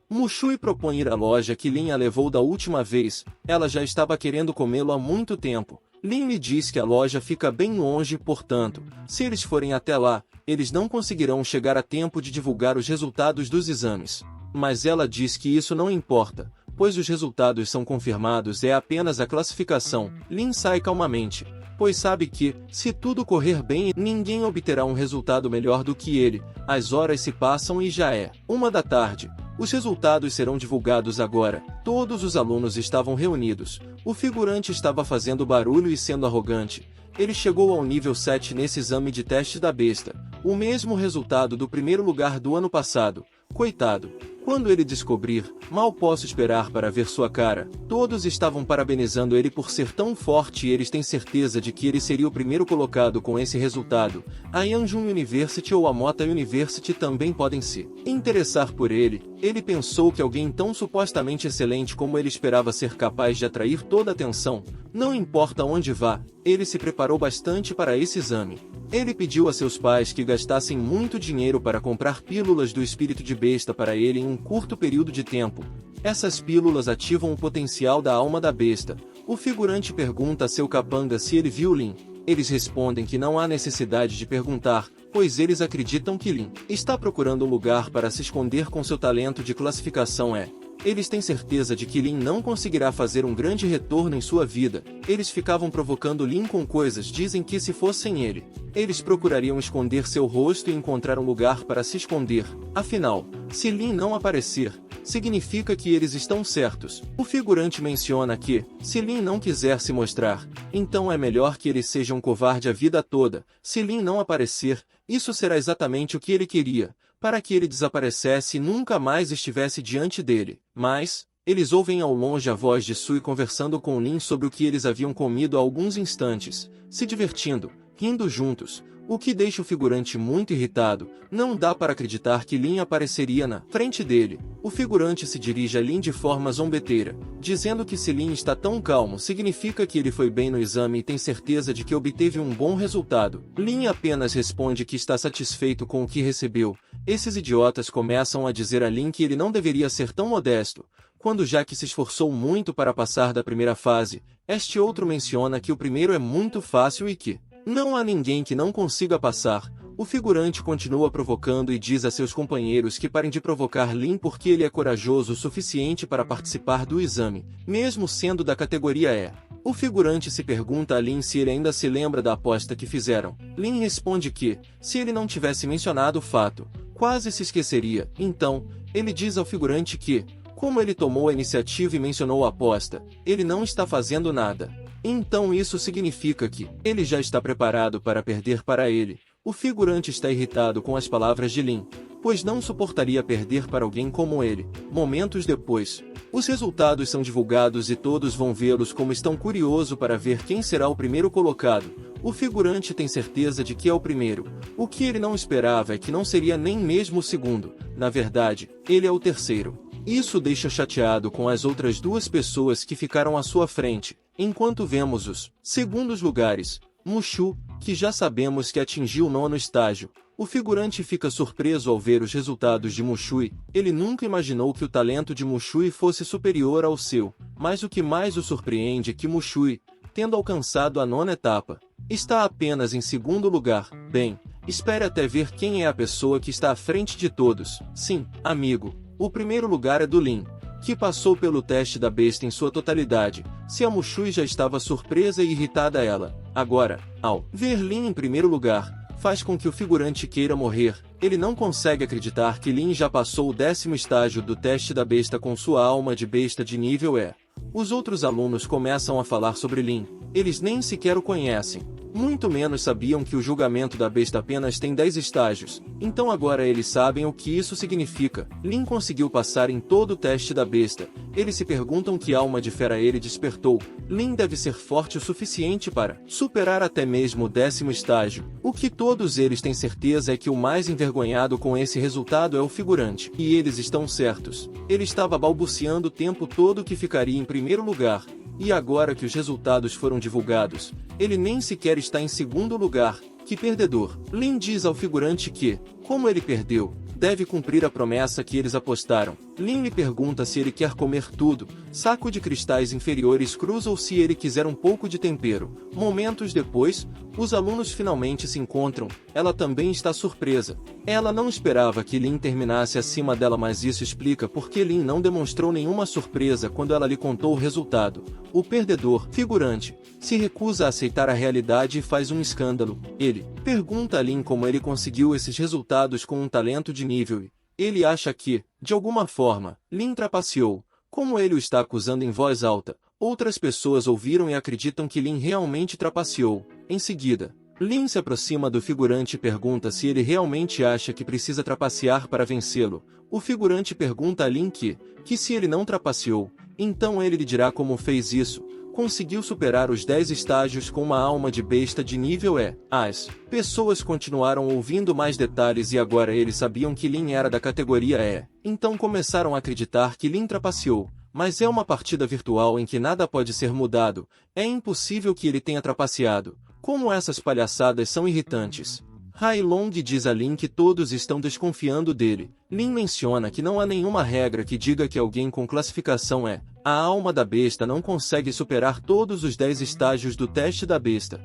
Mushui propõe ir à loja que Lin a levou da última vez. Ela já estava querendo comê-lo há muito tempo. Lin lhe diz que a loja fica bem longe, portanto, se eles forem até lá, eles não conseguirão chegar a tempo de divulgar os resultados dos exames. Mas ela diz que isso não importa, pois os resultados são confirmados, é apenas a classificação. Lin sai calmamente, pois sabe que, se tudo correr bem, ninguém obterá um resultado melhor do que ele. As horas se passam e já é 1 da tarde. Os resultados serão divulgados agora. Todos os alunos estavam reunidos. O figurante estava fazendo barulho e sendo arrogante. Ele chegou ao nível 7 nesse exame de teste da besta, o mesmo resultado do primeiro lugar do ano passado. Coitado. Quando ele descobrir, mal posso esperar para ver sua cara. Todos estavam parabenizando ele por ser tão forte e eles têm certeza de que ele seria o primeiro colocado com esse resultado. A Yanjun University ou a Mota University também podem se interessar por ele. Ele pensou que alguém tão supostamente excelente como ele esperava ser capaz de atrair toda a atenção. Não importa onde vá, ele se preparou bastante para esse exame. Ele pediu a seus pais que gastassem muito dinheiro para comprar pílulas do espírito de besta para ele em um curto período de tempo. Essas pílulas ativam o potencial da alma da besta. O figurante pergunta a seu capanga se ele viu Lin. Eles respondem que não há necessidade de perguntar, pois eles acreditam que Lin está procurando um lugar para se esconder com seu talento de classificação E. Eles têm certeza de que Lin não conseguirá fazer um grande retorno em sua vida. Eles ficavam provocando Lin com coisas, dizem que se fossem ele, eles procurariam esconder seu rosto e encontrar um lugar para se esconder. Afinal, se Lin não aparecer, significa que eles estão certos. O figurante menciona que, se Lin não quiser se mostrar, então é melhor que ele seja um covarde a vida toda. Se Lin não aparecer, isso será exatamente o que ele queria, para que ele desaparecesse e nunca mais estivesse diante dele. Mas, Eles ouvem ao longe a voz de Sui conversando com Lin sobre o que eles haviam comido há alguns instantes, se divertindo, rindo juntos, o que deixa o figurante muito irritado. Não dá para acreditar que Lin apareceria na frente dele. O figurante se dirige a Lin de forma zombeteira, dizendo que se Lin está tão calmo significa que ele foi bem no exame e tem certeza de que obteve um bom resultado. Lin apenas responde que está satisfeito com o que recebeu. Esses idiotas começam a dizer a Lin que ele não deveria ser tão modesto, quando já que se esforçou muito para passar da primeira fase. Este outro menciona que o primeiro é muito fácil e que não há ninguém que não consiga passar. O figurante continua provocando e diz a seus companheiros que parem de provocar Lin porque ele é corajoso o suficiente para participar do exame, mesmo sendo da categoria E. O figurante se pergunta a Lin se ele ainda se lembra da aposta que fizeram. Lin responde que, se ele não tivesse mencionado o fato, quase se esqueceria. Então, ele diz ao figurante que, como ele tomou a iniciativa e mencionou a aposta, ele não está fazendo nada. Então isso significa que ele já está preparado para perder para ele. O figurante está irritado com as palavras de Lin, pois não suportaria perder para alguém como ele. Momentos depois, os resultados são divulgados e todos vão vê-los como estão curiosos para ver quem será o primeiro colocado. O figurante tem certeza de que é o primeiro. O que ele não esperava é que não seria nem mesmo o segundo. Na verdade, ele é o terceiro. Isso deixa chateado com as outras duas pessoas que ficaram à sua frente, enquanto vemos os segundos lugares. Mushu, que já sabemos que atingiu o 9º estágio. O figurante fica surpreso ao ver os resultados de Mushui. Ele nunca imaginou que o talento de Mushui fosse superior ao seu, mas o que mais o surpreende é que Mushui, tendo alcançado a 9ª etapa, está apenas em segundo lugar. Bem, espere até ver quem é a pessoa que está à frente de todos. Sim, amigo. O primeiro lugar é do Lin, que passou pelo teste da besta em sua totalidade. Se a Mushui já estava surpresa e irritada ela, agora, ao ver Lin em primeiro lugar, faz com que o figurante queira morrer. Ele não consegue acreditar que Lin já passou o 10º estágio do teste da besta com sua alma de besta de nível E. Os outros alunos começam a falar sobre Lin. Eles nem sequer o conhecem. Muito menos sabiam que o julgamento da besta apenas tem 10 estágios, então agora eles sabem o que isso significa. Lin conseguiu passar em todo o teste da besta. Eles se perguntam que alma de fera ele despertou. Lin deve ser forte o suficiente para superar até mesmo o 10º estágio. O que todos eles têm certeza é que o mais envergonhado com esse resultado é o figurante. E eles estão certos. Ele estava balbuciando o tempo todo que ficaria em primeiro lugar. E agora que os resultados foram divulgados, ele nem sequer está em segundo lugar. Que perdedor! Lin diz ao figurante que, como ele perdeu, deve cumprir a promessa que eles apostaram. Lin lhe pergunta se ele quer comer tudo, saco de cristais inferiores crus ou se ele quiser um pouco de tempero. Momentos depois, os alunos finalmente se encontram. Ela também está surpresa. Ela não esperava que Lin terminasse acima dela, mas isso explica porque Lin não demonstrou nenhuma surpresa quando ela lhe contou o resultado. O perdedor, figurante, se recusa a aceitar a realidade e faz um escândalo. Ele pergunta a Lin como ele conseguiu esses resultados com um talento de nível E. Ele acha que, de alguma forma, Lin trapaceou. Como ele o está acusando em voz alta, outras pessoas ouviram e acreditam que Lin realmente trapaceou. Em seguida, Lin se aproxima do figurante e pergunta se ele realmente acha que precisa trapacear para vencê-lo. O figurante pergunta a Lin que se ele não trapaceou, então ele lhe dirá como fez isso. Conseguiu superar os 10 estágios com uma alma de besta de nível E. As pessoas continuaram ouvindo mais detalhes e agora eles sabiam que Lin era da categoria E. Então começaram a acreditar que Lin trapaceou. Mas é uma partida virtual em que nada pode ser mudado. É impossível que ele tenha trapaceado. Como essas palhaçadas são irritantes. Hai Long diz a Lin que todos estão desconfiando dele. Lin menciona que não há nenhuma regra que diga que alguém com classificação E. A alma da besta não consegue superar todos os 10 estágios do teste da besta.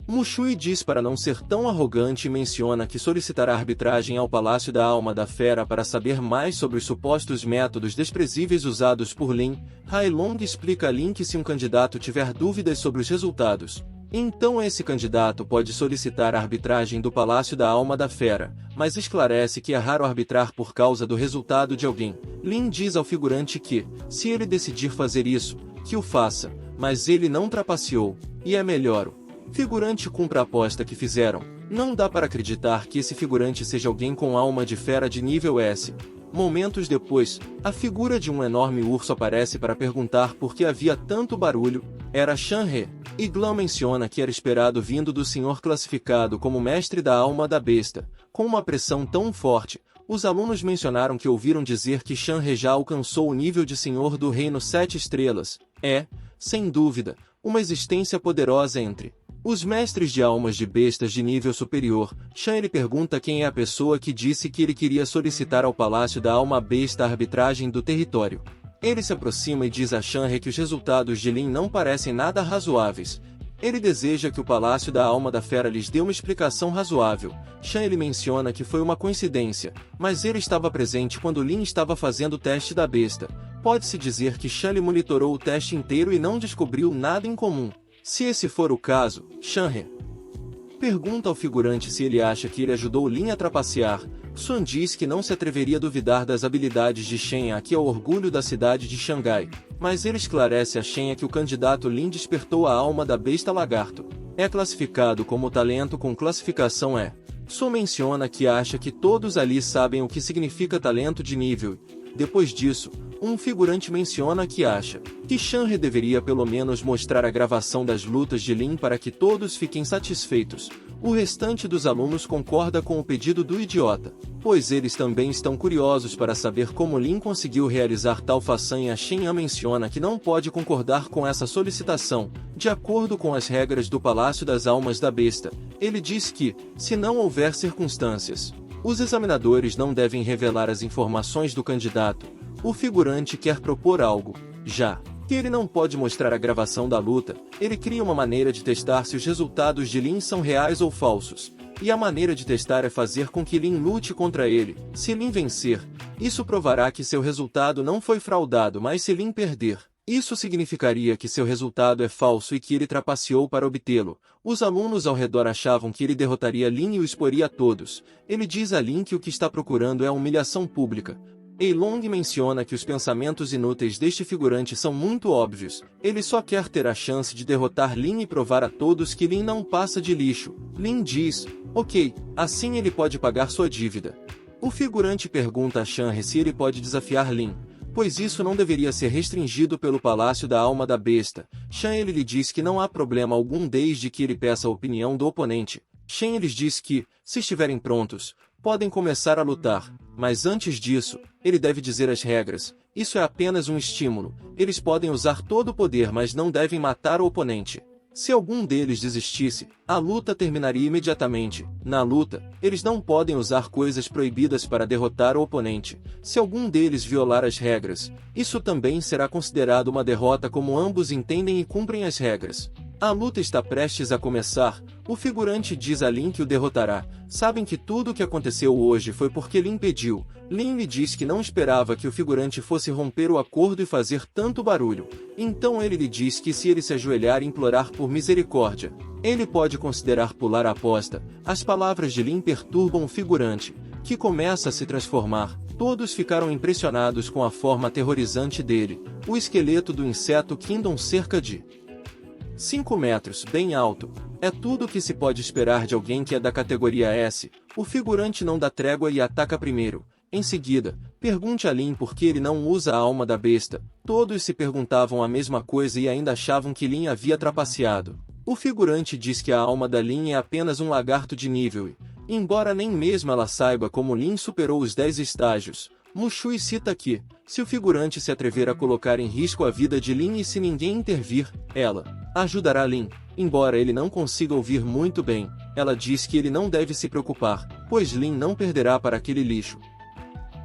Mushui diz para não ser tão arrogante e menciona que solicitará arbitragem ao Palácio da Alma da Fera para saber mais sobre os supostos métodos desprezíveis usados por Lin. Hai Long explica a Lin que se um candidato tiver dúvidas sobre os resultados, então esse candidato pode solicitar a arbitragem do Palácio da Alma da Fera, mas esclarece que é raro arbitrar por causa do resultado de alguém. Lin diz ao figurante que, se ele decidir fazer isso, que o faça, mas ele não trapaceou, e é melhor. O figurante cumpre a aposta que fizeram. Não dá para acreditar que esse figurante seja alguém com alma de fera de nível S. Momentos depois, a figura de um enorme urso aparece para perguntar por que havia tanto barulho. Era Shan-He. E Glan menciona que era esperado vindo do senhor classificado como mestre da alma da besta. Com uma pressão tão forte, os alunos mencionaram que ouviram dizer que Shan-He já alcançou o nível de senhor do reino 7 estrelas. É, sem dúvida, uma existência poderosa entre os mestres de almas de bestas de nível superior. Shan lhe pergunta quem é a pessoa que disse que ele queria solicitar ao Palácio da Alma Besta a arbitragem do território. Ele se aproxima e diz a Shan-He que os resultados de Lin não parecem nada razoáveis. Ele deseja que o Palácio da Alma da Fera lhes dê uma explicação razoável. Shan lhe menciona que foi uma coincidência, mas ele estava presente quando Lin estava fazendo o teste da besta. Pode-se dizer que Shan lhe monitorou o teste inteiro e não descobriu nada em comum. Se esse for o caso, Shan-He pergunta ao figurante se ele acha que ele ajudou Lin a trapacear. Sun diz que não se atreveria a duvidar das habilidades de Shen que é o orgulho da cidade de Xangai, mas ele esclarece a Shen que o candidato Lin despertou a alma da besta lagarto. É classificado como talento com classificação E. Sun menciona que acha que todos ali sabem o que significa talento de nível. Depois disso, um figurante menciona que acha que Shan-He deveria pelo menos mostrar a gravação das lutas de Lin para que todos fiquem satisfeitos. O restante dos alunos concorda com o pedido do idiota, pois eles também estão curiosos para saber como Lin conseguiu realizar tal façanha. Shen menciona que não pode concordar com essa solicitação, de acordo com as regras do Palácio das Almas da Besta. Ele diz que, se não houver circunstâncias, os examinadores não devem revelar as informações do candidato. O figurante quer propor algo, já que ele não pode mostrar a gravação da luta. Ele cria uma maneira de testar se os resultados de Lin são reais ou falsos, e a maneira de testar é fazer com que Lin lute contra ele. Se Lin vencer, isso provará que seu resultado não foi fraudado, mas se Lin perder, isso significaria que seu resultado é falso e que ele trapaceou para obtê-lo. Os alunos ao redor achavam que ele derrotaria Lin e o exporia a todos. Ele diz a Lin que o que está procurando é a humilhação pública. Eilong menciona que os pensamentos inúteis deste figurante são muito óbvios. Ele só quer ter a chance de derrotar Lin e provar a todos que Lin não passa de lixo. Lin diz, ok, assim ele pode pagar sua dívida. O figurante pergunta a Shan-He se ele pode desafiar Lin, pois isso não deveria ser restringido pelo Palácio da Alma da Besta. Shan lhe diz que não há problema algum desde que ele peça a opinião do oponente. Shen lhes diz que, se estiverem prontos, podem começar a lutar, mas antes disso, ele deve dizer as regras. Isso é apenas um estímulo. Eles podem usar todo o poder, mas não devem matar o oponente. Se algum deles desistisse, a luta terminaria imediatamente. Na luta, eles não podem usar coisas proibidas para derrotar o oponente. Se algum deles violar as regras, isso também será considerado uma derrota, como ambos entendem e cumprem as regras. A luta está prestes a começar. O figurante diz a Lin que o derrotará. Sabem que tudo o que aconteceu hoje foi porque Lin pediu. Lin lhe diz que não esperava que o figurante fosse romper o acordo e fazer tanto barulho. Então ele lhe diz que se ele se ajoelhar e implorar por misericórdia, ele pode considerar pular a aposta. As palavras de Lin perturbam o figurante, que começa a se transformar. Todos ficaram impressionados com a forma aterrorizante dele. O esqueleto do inseto Kingdom cerca de 5 metros, bem alto. É tudo o que se pode esperar de alguém que é da categoria S. O figurante não dá trégua e ataca primeiro. Em seguida, pergunte a Lin por que ele não usa a alma da besta. Todos se perguntavam a mesma coisa e ainda achavam que Lin havia trapaceado. O figurante diz que a alma da Lin é apenas um lagarto de nível e, embora nem mesmo ela saiba como Lin superou os 10 estágios, Mushui cita que, se o figurante se atrever a colocar em risco a vida de Lin e se ninguém intervir, ela ajudará Lin. Embora ele não consiga ouvir muito bem, ela diz que ele não deve se preocupar, pois Lin não perderá para aquele lixo.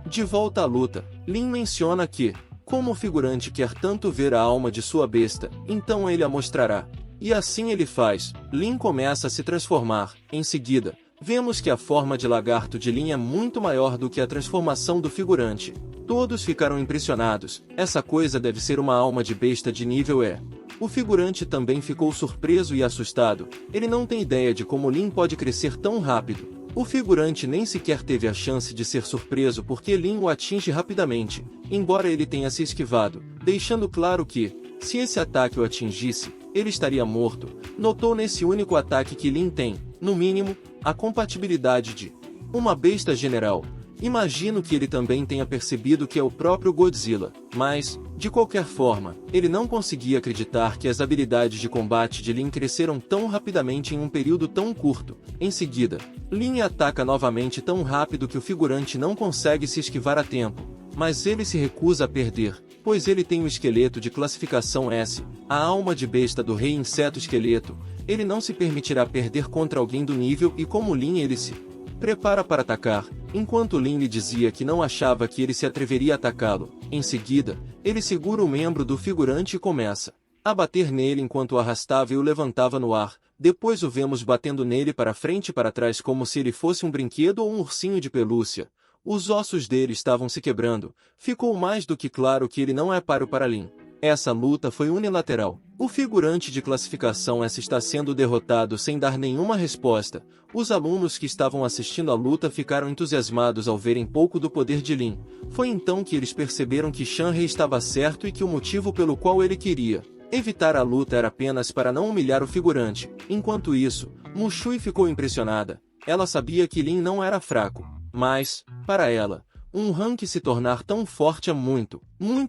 De volta à luta, Lin menciona que, como o figurante quer tanto ver a alma de sua besta, então ele a mostrará. E assim ele faz. Lin começa a se transformar. Em seguida, vemos que a forma de lagarto de Lin é muito maior do que a transformação do figurante. Todos ficaram impressionados. Essa coisa deve ser uma alma de besta de nível E. O figurante também ficou surpreso e assustado. Ele não tem ideia de como Lin pode crescer tão rápido. O figurante nem sequer teve a chance de ser surpreso porque Lin o atinge rapidamente, embora ele tenha se esquivado, deixando claro que, se esse ataque o atingisse, ele estaria morto. Notou nesse único ataque que Lin tem, no mínimo, a compatibilidade de uma besta general. Imagino que ele também tenha percebido que é o próprio Godzilla, mas, de qualquer forma, ele não conseguia acreditar que as habilidades de combate de Lin cresceram tão rapidamente em um período tão curto. Em seguida, Lin ataca novamente tão rápido que o figurante não consegue se esquivar a tempo, mas ele se recusa a perder, pois ele tem o esqueleto de classificação S, a alma de besta do rei inseto esqueleto. Ele não se permitirá perder contra alguém do nível e como Lin ele se prepara para atacar, enquanto Lin lhe dizia que não achava que ele se atreveria a atacá-lo. Em seguida, ele segura o membro do figurante e começa a bater nele enquanto o arrastava e o levantava no ar. Depois o vemos batendo nele para frente e para trás como se ele fosse um brinquedo ou um ursinho de pelúcia. Os ossos dele estavam se quebrando. Ficou mais do que claro que ele não é páreo para Lin. Essa luta foi unilateral. O figurante de classificação S está sendo derrotado sem dar nenhuma resposta. Os alunos que estavam assistindo à luta ficaram entusiasmados ao verem pouco do poder de Lin. Foi então que eles perceberam que Shanhei estava certo e que o motivo pelo qual ele queria evitar a luta era apenas para não humilhar o figurante. Enquanto isso, Mushui ficou impressionada. Ela sabia que Lin não era fraco, mas, para ela, um rank se tornar tão forte é muito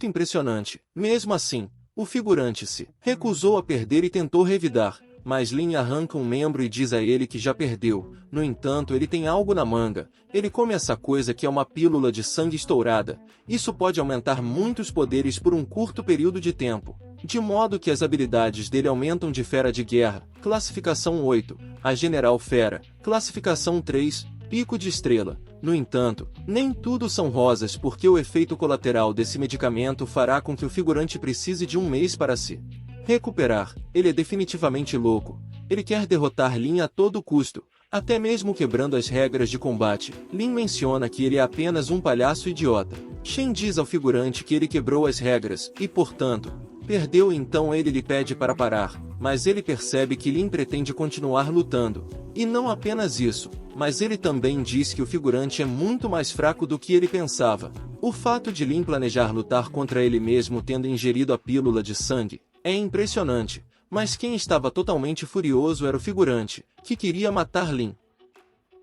impressionante. Mesmo assim, o figurante se recusou a perder e tentou revidar, mas Lin arranca um membro e diz a ele que já perdeu. No entanto, ele tem algo na manga. Ele come essa coisa que é uma pílula de sangue estourada. Isso pode aumentar muitos poderes por um curto período de tempo, de modo que as habilidades dele aumentam de fera de guerra, classificação 8, a general fera, classificação 3, pico de estrela. No entanto, nem tudo são rosas porque o efeito colateral desse medicamento fará com que o figurante precise de um mês para se recuperar. Ele é definitivamente louco. Ele quer derrotar Lin a todo custo, até mesmo quebrando as regras de combate. Lin menciona que ele é apenas um palhaço idiota. Shen diz ao figurante que ele quebrou as regras e, portanto, perdeu, então ele lhe pede para parar, mas ele percebe que Lin pretende continuar lutando. E não apenas isso, mas ele também diz que o figurante é muito mais fraco do que ele pensava. O fato de Lin planejar lutar contra ele mesmo tendo ingerido a pílula de sangue é impressionante, mas quem estava totalmente furioso era o figurante, que queria matar Lin.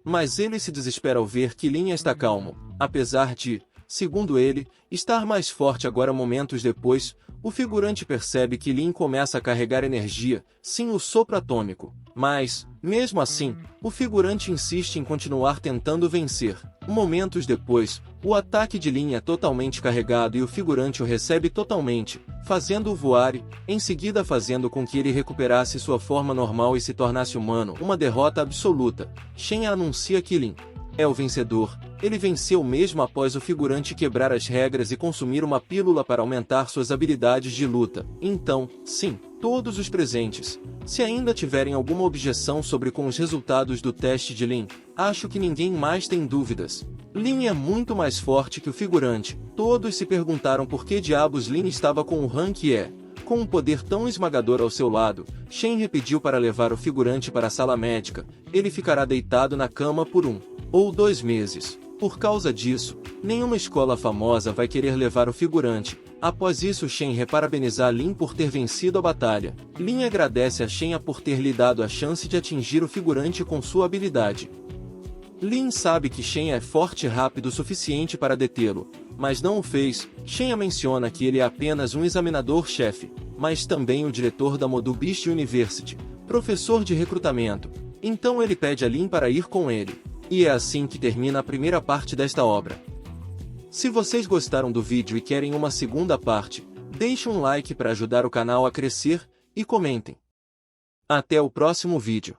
Mas ele se desespera ao ver que Lin está calmo, apesar de, segundo ele, estar mais forte agora. Momentos depois, o figurante percebe que Lin começa a carregar energia, sim, o sopro atômico. Mas, mesmo assim, o figurante insiste em continuar tentando vencer. Momentos depois, o ataque de Lin é totalmente carregado e o figurante o recebe totalmente, fazendo-o voar e, em seguida fazendo com que ele recuperasse sua forma normal e se tornasse humano. Uma derrota absoluta. Shen anuncia que Lin é o vencedor. Ele venceu mesmo após o figurante quebrar as regras e consumir uma pílula para aumentar suas habilidades de luta. Então, sim, todos os presentes, se ainda tiverem alguma objeção sobre com os resultados do teste de Lin, acho que ninguém mais tem dúvidas. Lin é muito mais forte que o figurante. Todos se perguntaram por que diabos Lin estava com o rank E. Com um poder tão esmagador ao seu lado, Shen pediu para levar o figurante para a sala médica. Ele ficará deitado na cama por 1 ou 2 meses. Por causa disso, nenhuma escola famosa vai querer levar o figurante. Após isso, Shen parabeniza Lin por ter vencido a batalha. Lin agradece a Shen por ter lhe dado a chance de atingir o figurante com sua habilidade. Lin sabe que Shen é forte e rápido o suficiente para detê-lo, mas não o fez. Shen menciona que ele é apenas um examinador-chefe, mas também o diretor da Modu Beast University, professor de recrutamento. Então ele pede a Lin para ir com ele. E é assim que termina a primeira parte desta obra. Se vocês gostaram do vídeo e querem uma segunda parte, deixem um like para ajudar o canal a crescer, e comentem. Até o próximo vídeo.